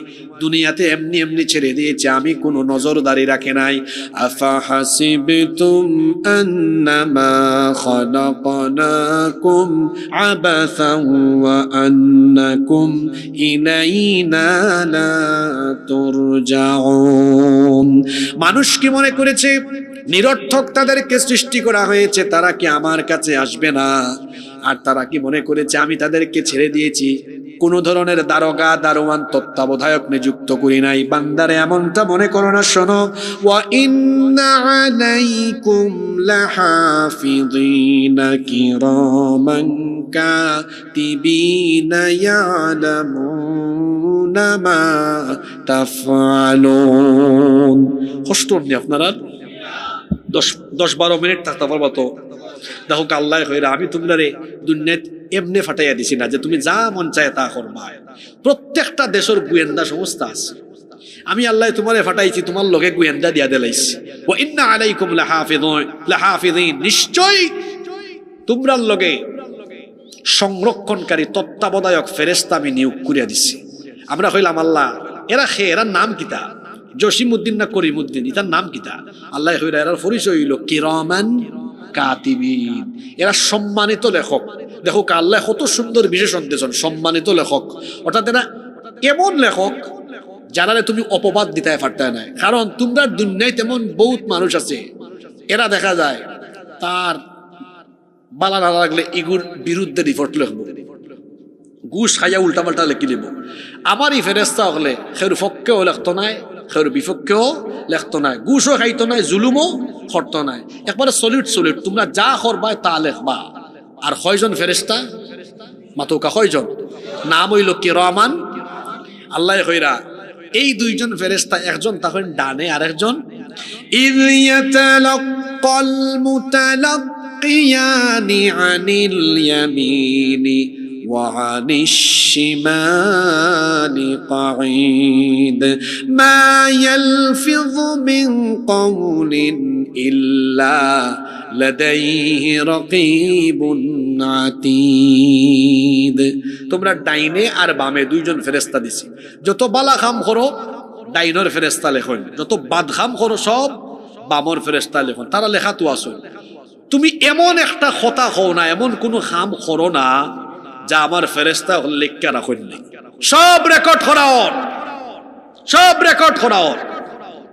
দুনিয়াতে এমনি এমনি ছেড়ে দিয়েছি? আমি কোনো নজরদারি রাখি নাই। আফা হাসিবতুম আন্নামা খালাকনাকুম আবাসান ওয়া আন্নাকুম ইলাইনা লা তুরজাউন, মানুষ কি মনে করেছে নিরর্থক তাদেরকে সৃষ্টি করা হয়েছে, তারা কি আমার কাছে আসবে না? আর তারা কি মনে করেছে আমি তাদেরকে ছেড়ে দিয়েছি, কোন ধরনের দারোগা দারোয়ান তত্ত্বাবধায়ক নিযুক্ত করি নাই? বান্দারে এমনটা মনে করো না। শোনো, ওয়া ইন্না আলাইকুম লাহাফিযিনা কিরামান কাতিবিনা ইয়ালামুনা মা তাফআলুন। কষ্ট নি আপনারা? 10-12 মিনিট থাকতে পারবো তো? দেখো আল্লাহ কইরা, আমি তোমরা দুনিয়াত এমনি ফাটাইয়া দিছি না যে তুমি যা মন চায় তা করবা। প্রত্যেকটা দেশের গোয়েন্দা সংস্থা আছে, আমি আল্লাহ তোমারে ফাটাইছি, তোমার লগে গোয়েন্দা দিয়া দিলাইছি। ওয়া ইন্না আলাইকুম লাহাফিযিন, নিশ্চয় তোমরার লগে সংরক্ষণকারী তত্ত্বাবধায়ক ফেরেশতা আমি নিয়োগ করিয়া দিছি। আমরা কইলাম আল্লাহ এরা এরার নাম কিতা? জসিমউদ্দিন না করিমউদ্দিন, এটার নাম কিতা? আল্লাহ কইরা এরার পরিচয় হইল কিরামান কাতিবিন, এরা সম্মানিত লেখক। দেখো আল্লাহ কত সুন্দর বিশেষণ দিয়েছেন, সম্মানিত লেখক। অর্থাৎ এরা এমন লেখক যারা তুমি অপবাদ দিতে পারতে না। কারণ তোমরা দুনিয়ায় তেমন বহুত মানুষ আছে, এরা দেখা যায় তার বালা না লাগলে ইগুর বিরুদ্ধে রিপোর্ট লিখবো, ঘুষ খাইয়া উল্টা পাল্টা লেখি নেব। আমারই ফেরেস্তা হলে সের পক্ষেও লেখতো নাই, সের বিপক্ষেও লেখতো নাই, ঘুষও খাইতো নাই, জুলুমও করতো নাই। একবারে সলিড তোমরা যা করবা তা লেখবা। আর কয়জন ফেরেস্তা? মাতৌকা কয়জন? নাম হইল কিরামান। আল্লাহ কইরা এই দুইজন ফেরেস্তা, একজন তখন ডানে আর একজন ইয ইয়াতালাক্কাল মুতালাক্কিয়ানি আনিল ইয়ামিনি
وعن الشمال قعيد ما يلفظ من قول إلا لديه رقيب عتيد তোমরা ডাইনে আর বামে দুইজন ফেরেশতা দিছি যত বালা কাম করো ডাইনের ফেরেশতা লেখন যত বাদ কাম করো সব বামর ফেরেশতা লেখন তারা লেখা তো আসো তুমি এমন একটা কথা হও না এমন কোনো কাম করো না যা আমার ফেরেশতা লেখা রাখেন না সব রেকর্ড করাও সব রেকর্ড করাও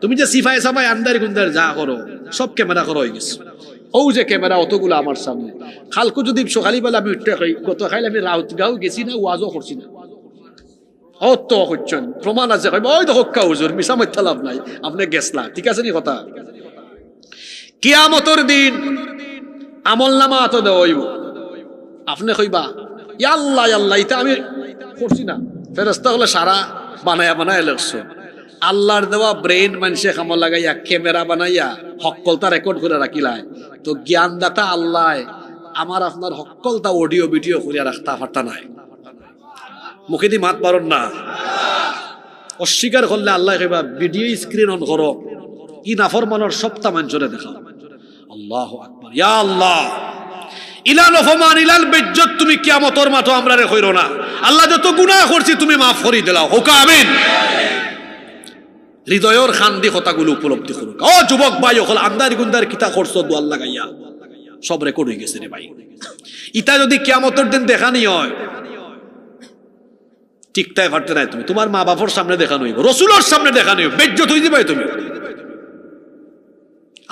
তুমি যে সিফাই সাফাই আন্দার গুন্দার যা করো সব ক্যামেরা করা হয়ে গেছে ও যে ক্যামেরা অতগুলো আমার সামনে খালকো যদি সকালবেলা আমি উঠতে খাই গত খাইলে আমি রাউতগাঁও গেছি না ওয়াজও করছি না অত হচ্ছেন প্রমাণ আছে ওই তো হক্কা হুজুর মিশা মিথ্যা লাভ নাই আপনি গেছলা ঠিক আছে নি কথা কিয়ামতের দিন আমল নামা তো দেওয়া হইব আপনি কইবা ইয়াল্লাহ আল্লাহ এটা আমি করছি না ফেরেশতা হলে সারা বানায়া বানায় লেখছো আল্লাহর দেওয়া ব্রেন মানুষে কামল লাগাইয়া ক্যামেরা বানাইয়া হক্কলতা রেকর্ড করে রাখিলায় তো জ্ঞানদাতা আল্লাহ আমার আপনার হক্কলতা অডিও ভিডিও করিয়া রাখতা পারতা নাই মুখে দি মাত পারন না অস্বীকার করলে আল্লাহ কইবা ভিডিও স্ক্রিন অন করো ই নাফরমানের সপ্তাহ মানুষরে দেখাও আল্লাহু আকবার ইয়া আল্লাহ ইলাল ফমান ইলাল বিজ্জত তুমি কিয়ামতের মাঠে আমরারে কইরো না আল্লাহ যত গুনাহ করছি তুমি maaf করি দিলাও হোক আমিন হৃদয়ের খান্দি কথাগুলো উপলব্ধি করুক ও যুবক ভাই হল আন্দার গুন্দার কিতা করছো দোয়াল লাগাইয়া সব রেকর্ড হয়ে গেছে রে ভাই ইটা যদি কিয়ামতের দিন দেখানি হয় ঠিকঠাক পারতে নাই তুমি তোমার মা বাবার সামনে দেখানো হইব রসুলের সামনে দেখানো হইব বেজ্জত হয়ে যাবে তুমি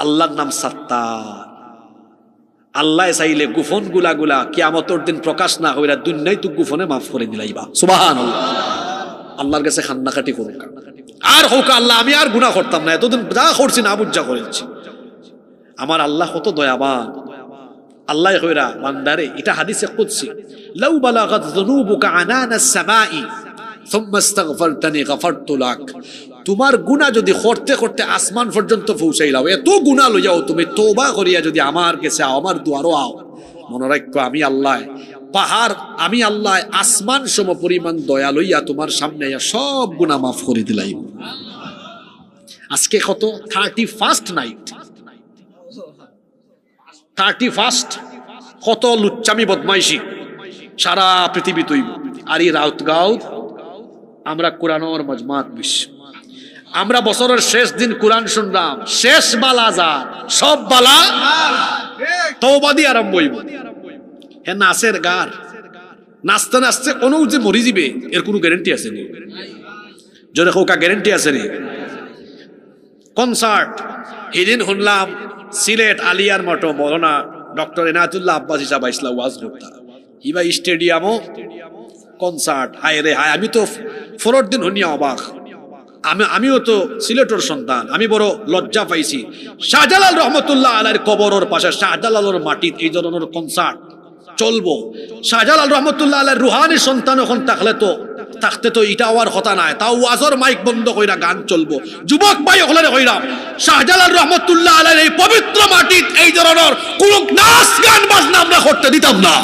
আল্লাহর নাম সাত্তার আল্লাহ চাইলে গুফন গুলা কিয়ামতের দিন প্রকাশ না হইরা দুনিয়ায় তো গুফনে মাফ করে দিলাইবা সুবহানাল্লাহ আল্লাহর কাছে খান্নাকাটি করুক আর হোক আল্লাহ আমি আর গুনাহ করতাম না এতদিন যা করছি না বুঝা করেছি আমার আল্লাহ কত দয়াবান আল্লাহ কইরা বান্দারে এটা হাদিসে কুদসি লাউ বালাগাত যুনুবুকা আনানাস সামাই সুম্মা ইস্তাগফারতানি গফারতু লাক তোমার গুনাহ যদি করতে করতে আসমান পর্যন্ত পৌঁছাইলাও এত গুনাহ লইয়াও তুমি তওবা করিয়া যদি আমার কাছে আমার দুয়ারও আও মনে রাখো আমি আল্লাহ পাহাড় আমি আল্লাহ আসমান সম পরিমাণ দয়া লইয়া তোমার সামনে সব গুনাহ মাফ করে দিলাইব আজকে কত 31st নাইট 31st কত লুচ্চামি বদমাইশি সারা পৃথিবী তৈব আর এই রাউতগাঁও আমরা কোরআনের মজমাত বিশ আমরা বছরের শেষ দিন কোরআন শুনলাম শেষ বালা যা সব বালা তওবা দিয়ে আরম্ভ হইব হ্যাঁ নাচের গার নাচতে নাচতে কোনো যে মরি যাবে এর কোনো গ্যারেন্টি আছে নি যদি কোকা গ্যারেন্টি আছে নি কনসার্ট এদিন শুনলাম সিলেট আলিয়ার মঠো মৌলানা ডক্টর এনায়েতুল্লাহ আব্বাস হিসাব ইসলাম ওয়াজ করতা ইবা স্টেডিয়ামও কনসার্ট হায় রে হায় আমি তো ফোরর দিন শুনিয়া অবাক আমিও তো সিলেটের সন্তান আমি বড় লজ্জা পাইছি শাহজালাল রহমতুল্লাহ আলাইহির কবরের পাশে শাহজালালের মাটিতে এই ধরনের কনসার্ট চলবো শাহজালাল রহমতুল্লাহ আলাইহির রুহানি সন্তান এখন থাকতে তো এটা হওয়ার কথা নাই তাও ওয়াজর মাইক বন্ধ কইরা গান চলবো যুবক ভাই ওখানে কইরাম শাহজালাল রহমতুল্লাহ আলাইহির এই পবিত্র মাটিতে এই ধরনের কোন নাচ গান বাজনা আমরা করতে দিতাম না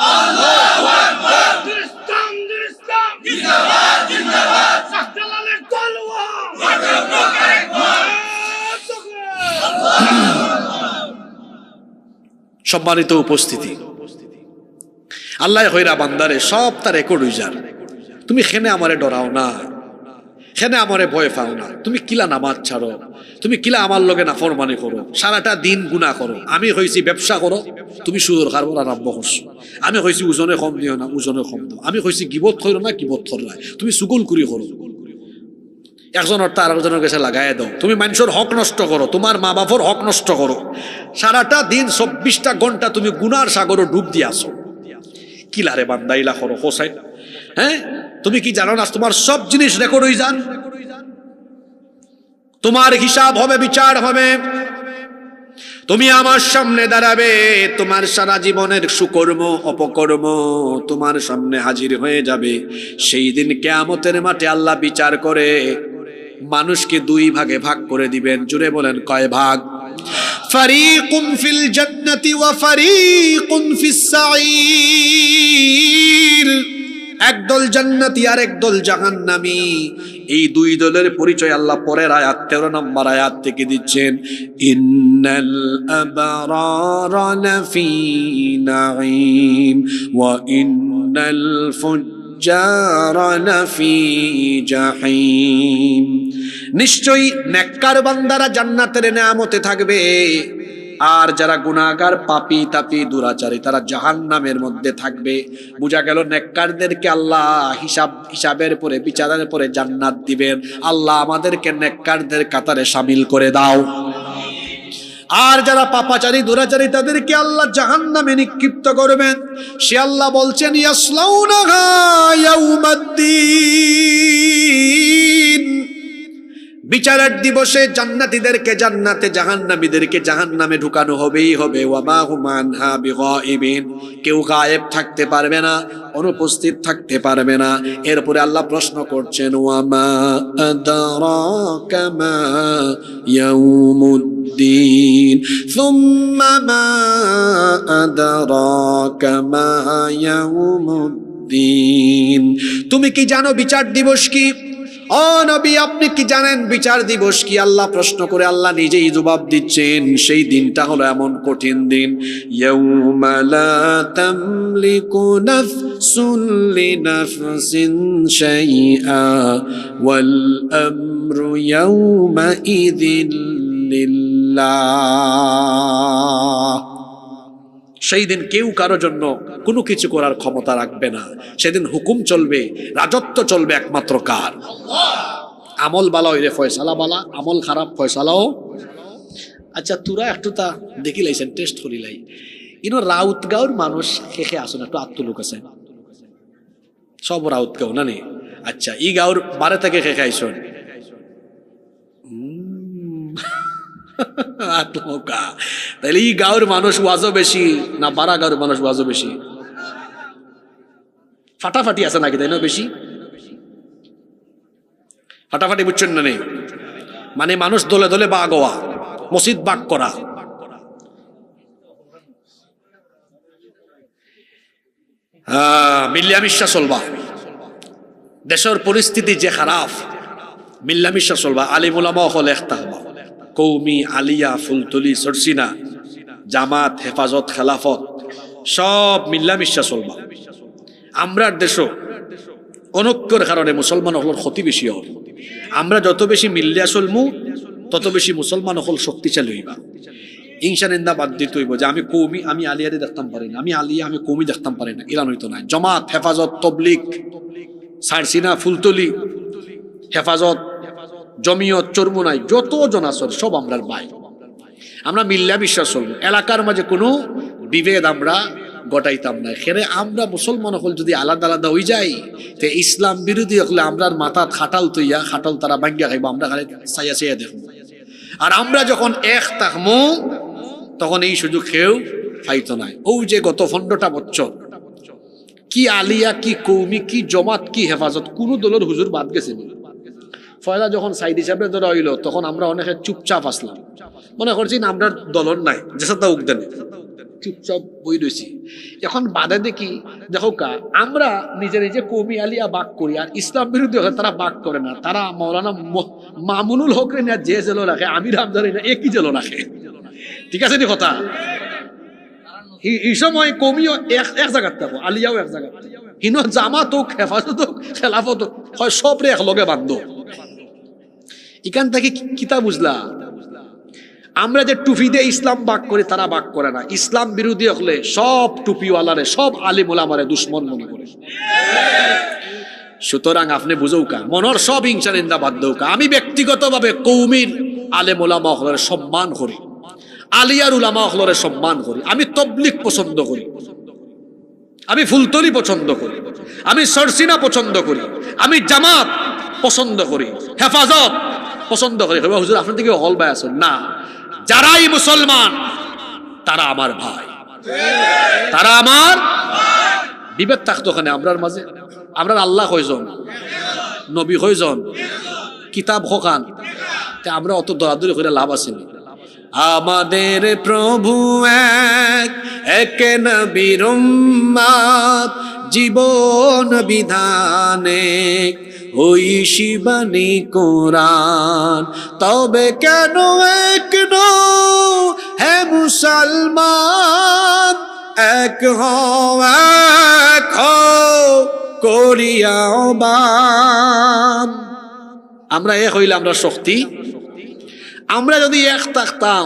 আল্লাহু আকবার জিন্দাবাদ জিন্দাবাদ শাহজালালের তলোয়ার সম্মানিত উপস্থিতি আল্লাহ কইরা বান্দারে সব তার রেকর্ড হই যার তুমি খেনে আমারে ডরাও না খেনে আমারে ভয় পাও না তুমি কিলা নামাজ ছাড়ো তুমি কিলা আমার লগে নাফরমানি করো সারাটা দিন গুনাহ করো আমি কইছি ব্যবসা করো তুমি সুদের কারবার আরম্ভ করছো আমি কইছি ওজনে কম দিও না ওজনে কম দাও আমি কইছি গিবত কইরো না গিবত করো না তুমি চুগলখুরি করো একজন অর্থ আরেকজনের কাছে লাগাই দাও তুমি মানুষের হক নষ্ট করো তোমার মা বাবার হক নষ্ট করো সারাটা দিন 24টা ঘন্টা তুমি গুনার সাগরে ডুব দিয়ে আসো কিলারে বান্দাইলা করো হোসাই হ্যাঁ তুমি কি জানো না তোমার সব জিনিস রেকর্ড হয়ে যান তোমার হিসাব হবে বিচার হবে তুমি আমার সামনে দাঁড়াবে তোমার সারা জীবনের সুকর্ম অপকর্ম তোমার সামনে হাজির হয়ে যাবে সেই দিন কিয়ামতের মাঠে আল্লাহ বিচার করে মানুষকে দুই ভাগে ভাগ করে দিবেন জুড়ে বলেন কয় ভাগ ফারিকুন ফিল জান্নাতি ওয়া ফারিকুন ফিস সাঈর, একদল জান্নাতি আর একদল জাহান্নামী। এই দুই দলের পরিচয় আল্লাহ পরের আয়াত 13 নম্বর আয়াত থেকে দিচ্ছেন। ইন্নাল আবরারা লাফি নাঈম ওয়া ইন্নাল ফুজ্জারা লাফি জাহিম, নিশ্চয়ই নেককার বান্দারা জান্নাতের নেয়ামতে থাকবে, আর যারা গুনাহগার পাপী তাপী দুরাচারী তারা জাহান্নামের মধ্যে থাকবে। বোঝা গেল নেককারদেরকে আল্লাহ হিসাবের পরে বিচারের পরে জান্নাত দিবেন। আল্লাহ আমাদেরকে নেককারদের কাতারে শামিল করে দাও। আর যারা পাপাচারী দুরাচারী তাদেরকে আল্লাহ জাহান্নামে নিক্ষিপ্ত করবেন। সে আল্লাহ বলছেন ইয়াসলাউনাহা ইয়াউমাদ্দিন, বিচারের দিবসে জান্নাতীদেরকে জান্নাতে, জাহান্নামীদেরকে জাহান্নামে ঢুকানো হবেই হবে। ওয়া মা হুম আনহা বিগাইবিন, কেউ গায়েব থাকতে পারবে না, অনুপস্থিত থাকতে পারবে না। এরপরে আল্লাহ প্রশ্ন করছেন ওয়া মা আদরাকা মা ইয়াউমুদ্দিন সুম্মা মা আদরাকা মা ইয়াউমুদ্দিন, তুমি কি জানো বিচার দিবস কি? ও নবী আপনি কি জানেন বিচার দিবস কি? আল্লাহ প্রশ্ন করে আল্লাহ নিজেই জবাব দিচ্ছেন। সেই দিনটা হলো এমন কঠিন দিন, ইয়াউমা লা তামলিকু নাফসুন লিনাফসিন শাইআ ওয়াল আমরু ইয়াউমা ইযিন লিল্লাহ। সেই দিন কেউ কারো জন্য কোনো কিছু করার ক্ষমতা রাখবে না। সেদিন হুকুম চলবে, রাজত্ব চলবে একমাত্র কার? আমল বালা হইলে ফয়সালা বালা, আমল খারাপ ফয়সালাও। আচ্ছা তোরা একটু তা দেখি লাইছেন, টেস্ট করি লাই। ইনো রাউতগাঁওর মানুষ খেখে আসুন, একটু আত্মলোক আছে সব রাউতগাঁও না নি? আচ্ছা ই গাঁওর বারে থেকে খেখে আইসন তাহলে এই গাঁওর মানুষ ওয়াজও বেশি না বারা গাঁওর মানুষ ওয়াজও বেশি? ফাটাফাটি আছে নাকি তাই না? বেশি ফাটাফাটি বুঝছেন না নেই? মানে মানুষ দলে দলে বাগ হওয়া, মসজিদ বাগ করা। মিল্লামিশা চলবা, দেশের পরিস্থিতি যে খারাপ, মিল্লামিশা চলবা। আলিম উলামা হল একটা হবা, কৌমি, আলিয়া, ফুলতলি, সরসিনা, জামাত, হেফাজত, খেলাফত সব মিল্লামিশা চলবা। আমরার দেশও অনৈক্যর কারণে মুসলমান হল ক্ষতি বেশি হল। আমরা যত বেশি মিল্লিয়া চলমু তত বেশি মুসলমান হল শক্তিশালী হইবা। হিংসা নিন্দা বাদ দিতে হইব যে আমি কৌমি, আমি আলিয়ারে দেখতাম পারি না, আমি আলিয়া, আমি কৌমি দেখতাম পারি না, ইরান হইতো না। জমাত, হেফাজত, তবলিগ, সারসিনা, ফুলতলি, হেফাজত, জমিয়ত, চরমুনাই যত জন আসর সব আমরার ভাই। আমরা মিল্লা বিশ্বাস চলব, এলাকার মাঝে কোনো বিভেদ আমরা গটাইতাম না। খেরে আমরা মুসলমান হল যদি আলাদা আলাদা হয়ে যাই তে ইসলাম বিরোধী হলে আমরার মাথা খাটাল তৈয়া, খাটাল তারা ভাঙ্গিয়া খাইব, আমরা খালি চাইয়া চাইয়া দেখব। আর আমরা যখন এক থাকবো তখন এই সুযোগ কেউ পাইতো নাই। ও যে গত 15টা বছর কি আলিয়া, কি কৌমি, কি জমাত, কি হেফাজত, কোন দলের হুজুর বাদ গেছে না। ফয়লা যখন সাইদ হিসাবে ধরা হইল তখন আমরা অনেকে চুপচাপ আসলাম, মনে করছি না আমরা দলন নাই, যেসা উগদানে চুপচাপ বই রয়েছি। এখন বাদে দেখি দেখো কা আমরা নিজে নিজে কৌমি আলিয়া বাক করি, আর ইসলাম বিরোধী হলে তারা বাক করে না। তারা মৌলানা মামুনুল হক রে না যে জেলো রাখে, আমির হামজারে না একই জেলো রাখে। ঠিক আছে নি কথা? এই সময় কৌমিও এক জায়গার থাকো, আলিয়াও এক জায়গার, হিনো জামাত হোক, হেফাজত হোক, খেলাফত হোক, হয় সবরে একলগে বান্ধ। এখান থেকে কিতা বুঝলা? আমরা যে টুপি দিয়ে ইসলাম বাক করি তারা বাক করে না। ইসলাম বিরোধী হলে সব টুপিওয়ালারে, সব আলিম ওলামারে দুশ্মন মনে করে। সুতরাং আপনি বুঝৌকা মনের সব হিংসা নিন্দা বাদ দৌকা। আমি ব্যক্তিগতভাবে কৌমির আলেম ওলামা হলের সম্মান করি, আলিয়ার উলামা হলের সম্মান করি। আমি তবলিগ পছন্দ করি, আমি ফুলতলি পছন্দ করি, আমি সরসিনা পছন্দ করি, আমি জামাত পছন্দ করি, হেফাজত পছন্দ করি। হুজুর আপনার থেকে হল ভাই আছেন না, যারাই মুসলমান তারা আমার ভাই, তারা আমার বিভেদ থাকতো ওখানে আমরার মাঝে। আমরা আল্লাহ কয়জন, নবী কয়জন, কিতাব হকান, আমরা অত দরাদরি করে লাভ আছে। আমাদের প্রভু এক, এক নবীর উম্মত, জীবন বিধানে ওই শিবানী কোরআন। তবে কেন এক নও হে মুসলমান, এক হও এক হও করিয়া বান। আমরা এক হইলে আমরা শক্তি। আমরা যদি এক থাকতাম,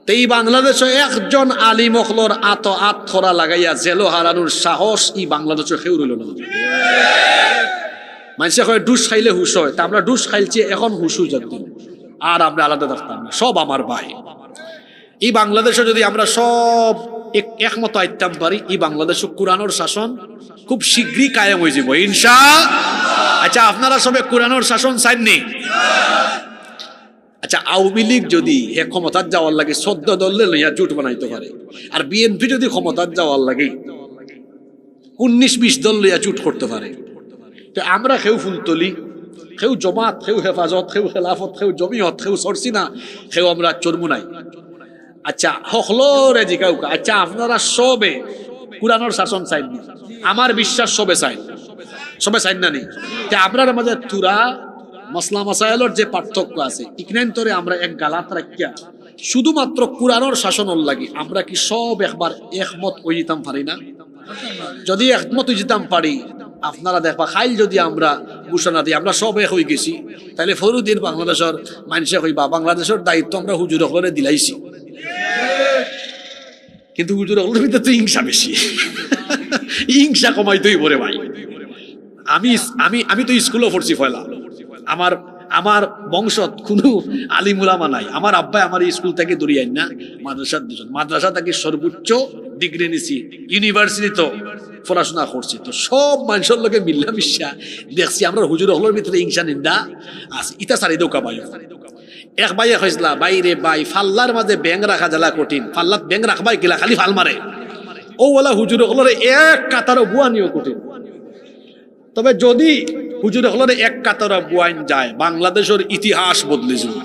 এই বাংলাদেশে একজন আলিম অখলর আত্মরা লাগাইয়া জেলো হারানোর সাহস ই বাংলাদেশে কেউ রইল না। মানুষে কয় ডুস খাইলে হুশ হয়, তা আমরা ডুস খাইছি এখন হুশ হয়ে যাবে, আর আমরা আলাদা থাকতাম না। সব আমার ভাই। এই বাংলাদেশে যদি আমরা সব একমত আইতাম পারি, এই বাংলাদেশে কোরআনের শাসন খুব শীঘ্রই কায়েম হয়ে যাব ইনশাআল্লাহ। আচ্ছা, আপনারা সবে কোরআনের শাসন চাইননি? আচ্ছা, আওয়ামী লীগ যদি ক্ষমতার যাওয়ার লাগে 14 দলে লইয়া জোট বানাইতে পারে, আর বিএনপি যদি ক্ষমতার যাওয়ার লাগে 19-20 দল লইয়া জোট করতে পারে, তো আমরা কেউ ফুলতলি, কেউ জমাত, কেউ হেফাজত, কেউ খেলাফত, কেউ জমিয়ত, কেউ সরসিনা, কেউ আমরা চরমুনাই। আচ্ছা, হকলরে জিকাউ, আচ্ছা আপনারা সবে কোরআনের শাসন চাইন? আমার বিশ্বাস সবে চাইন, সবে চাইন না নি? আপনার মাঝে তুরা মসলা মাসাইলের যে পার্থক্য আছে, ইকনান্তরে আমরা এক গালাত রাখিয়া শুধুমাত্র কোরআনের শাসনের লাগি আমরা কি সব একবার একমত হয়ে যেতাম পারি না? যদি একমত হয়ে যেতাম পারি, আপনারা দেখবা খাইল যদি আমরা ঘোষণা দিই আমরা সব এক হয়ে গেছি, তাহলে ফরুদিন বাংলাদেশের মানুষে কইবা বাংলাদেশের দায়িত্ব আমরা হুজুর হলে দিলাইছি। কিন্তু হুজুর হলের ভিতরে তো হিংসা বেশি, হিংসা কমাইতেই পড়ে ভাই। আমি আমি আমি তো স্কুলও পড়ছি পয়লা, আমার বংশত কোনো আলিমুলামা নাই। আমার আব্বাই আমার স্কুল থেকে দরিয়াই না, মাদ্রাসা থেকে সর্বোচ্চ ডিগ্রি নিছি, ইউনিভার্সিটি তো পড়াশোনা করছি। তো সব মানুষের লোকে মিল্লা মিশা দেখছি আমরা হুজুর হলের ভিতরে হিংসা নিন্দা আছে। ইটা সারি দৌকা ভাই, এক ভাইয়ে হয়েছিলা বাইরে বাই ফাল্লার মাঝে ব্যাং রাখা জ্বালা কঠিন, ফাল্লাত ব্যাং রাখবাই গেলা খালি ফাল মারে, ও বলা হুজুর হলের এক কাতারও বুয়া নিয়েও কঠিন। তবে যদি হুজুর হলের এক কাতারা বুয়াইন যায়, বাংলাদেশের ইতিহাস বদলে যাবে।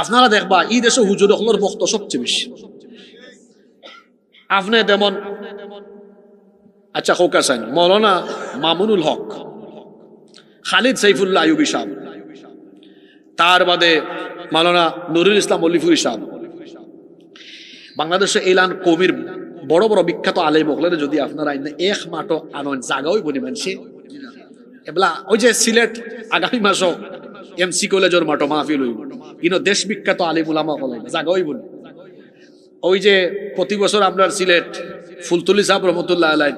আপনারা দেখবা এই দেশে হুজুর হলের বক্ত সবচেয়ে বেশি। আপনি যেমন আচ্ছা খোকা সাইন মৌলানা মামুনুল হক, খালিদ সাইফুল্লাহ আইয়ুবী সাহেব, তার বাদে মৌলানা নুরুল ইসলাম অলিফুরি সাহেব, বাংলাদেশে এলান কবির বড় বড় বিখ্যাত আলেম হলের যদি আপনারা এক মাঠও আনন্দ জাগাওই বলি মানছে এবলা। ওই যে সিলেট আগামী মাসও এমসি কলেজের মাঠও মাহফিল হইব, কিন্তু দেশ বিখ্যাত আলিম উলামা হলে জাগাওই বলি। ওই যে প্রতি বছর আমরা সিলেট ফুলতলি সাহেব রহমতুল্লাহ আলাই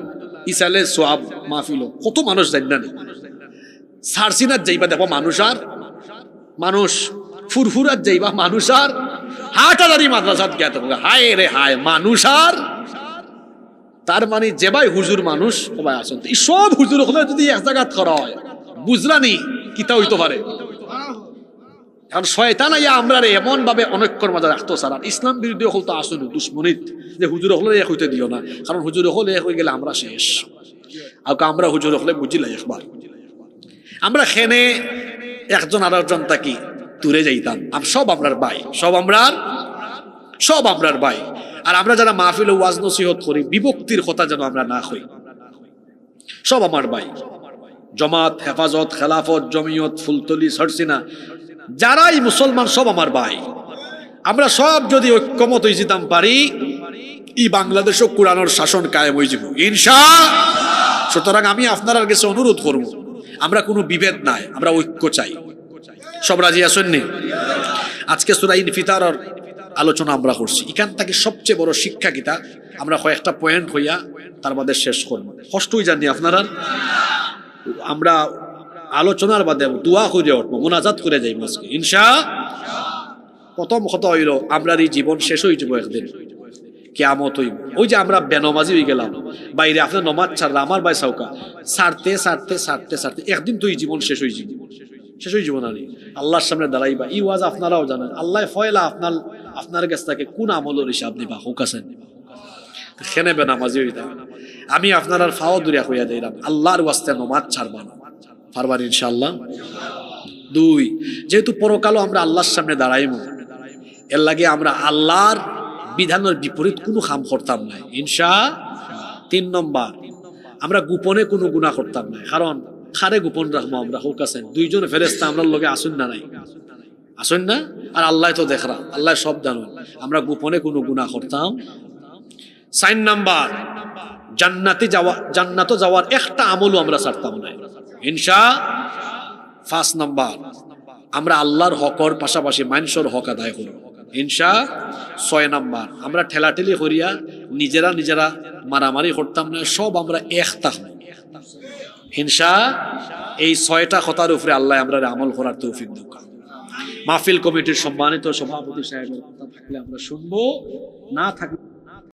ইসালে সোয়াব মাহফিল, কত মানুষ জানি না। সারসিনার যাইবা দেখো মানুষ, আর মানুষ ফুরফুরাত যাইবা মানুষ, আর হাটাদারি মাদ্রাসাত জ্ঞাত হায় রে হায় মানুষ। আর তার মানে যে ভাই হুজুর মানুষ সবাই আসেন, এই সব হুজুর হলে যদি এক জায়গাত করা হয় বুঝলানি কিতা হইতে পারে। কারণ শয়তান আইয়া আমরা এমন ভাবে অনৈক্যর মাঝে রাখতো সারা ইসলাম বিরোধী হল তো আসুন দুশ্মনিত যে হুজুর হলে এক হইতে দিও না, কারণ হুজুর হলে এক হয়ে গেলে আমরা শেষ। আর আমরা হুজুর হলে বুঝিলাই একবার আমরা খেনে একজন আর একজন তাকি দূরে যাইতাম। সব আমরার ভাই, সব আমরার ভাই। আর আমরা যারা মাহফিল ওয়াজ নসিহত করি বিভক্তির কথা যেন আমরা না হই, সব আমার ভাই। জমাত, হেফাজত, খেলাফত, জমিয়ত, ফুলতলি, সরসিনা, যারাই মুসলমান সব আমার ভাই। আমরা সব যদি ঐক্যমত হয়ে যেতাম পারি, এই বাংলাদেশও কোরআনের শাসন কায়েম হয়ে যাব ইনশাআল্লাহ। সুতরাং আমি আপনার কাছে অনুরোধ করব, আমরা কোনো বিভেদ নাই, আমরা ঐক্য চাই। সব রাজি আছেন নি? আজকে সূরা ইনফিতারের আলোচনা আমরা করছি, এখান থেকে সবচেয়ে বড় শিক্ষা কিতা আমরা কয়েকটা পয়েন্ট হইয়া তার বাদে শেষ করব। কষ্টই জানি আপনারা, আমরা আলোচনার বাদে দোয়া করে উঠবো, মোনাজাত করে যাইব আজকে ইনশাআল্লাহ। প্রথম কথা হইল আমরা এই জীবন শেষ হয়ে যাব একদিন, কিয়ামত হইব। ওই যে আমরা বেনমাজি হয়ে গেলাম বাইরে, আপনার নমাজ ছাড়লা আমার ভাই সাউকা সারতে সারতে সারতে সারতে একদিন তো এই জীবন শেষ হয়ে যাব, শেষ হয়ে জীবন। আনি আল্লাহর সামনে দাঁড়াইবা, এই ওয়াজ আপনারাও জানেন। আল্লাহ ফয়লা আপনার কাছ থেকে কোন আমলের হিসাব নিবা হোক আছেন খেনে বেনামাজি হইতা। আমি আপনার আর ফাও দূরিয়া হইয়া দিলাম, আল্লাহর ওয়াস্তে নমাজ ছাড়বা না, পারবার ইনশাআল্লাহ। 2, যেহেতু পরকালও আমরা আল্লাহর সামনে দাঁড়াইব,
এর লাগে আমরা আল্লাহর বিধানের বিপরীত কোনো কাম করতাম না ইনশা। 3 নম্বর, আমরা গোপনে কোনো গুনাহ করতাম না, কারণ খারে গোপন রাখবো আমরা হোক আছেন 2 জন ফেরেশতা আমরার লগে আসুন না নাই, আসুন না, আর আল্লাহ তো দেখরা, আল্লাহ সব জানেন, আমরা গোপনে কোনো গুনাহ করতাম। 4 নম্বর, জান্নাতে যাওয়ার একটা আমলও আমরা ছাড়তাম না ইনশা। 5 নম্বর, আমরা আল্লাহর হকর পাশাপাশি মানুষের হক আদায় করব ইনশা। 6 নম্বর, আমরা ঠেলাঠেলি করিয়া নিজেরা মারামারি করতাম না, সব আমরা এক থাকব ইনশা। এই 6টা কথার উপরে আল্লাহ আমরা আমল করার তৌফিক দাও। মাহফিল কমিটির সম্মানিত সভাপতি সাহেবের কথা থাকলে আমরা শুনবো, না থাকলে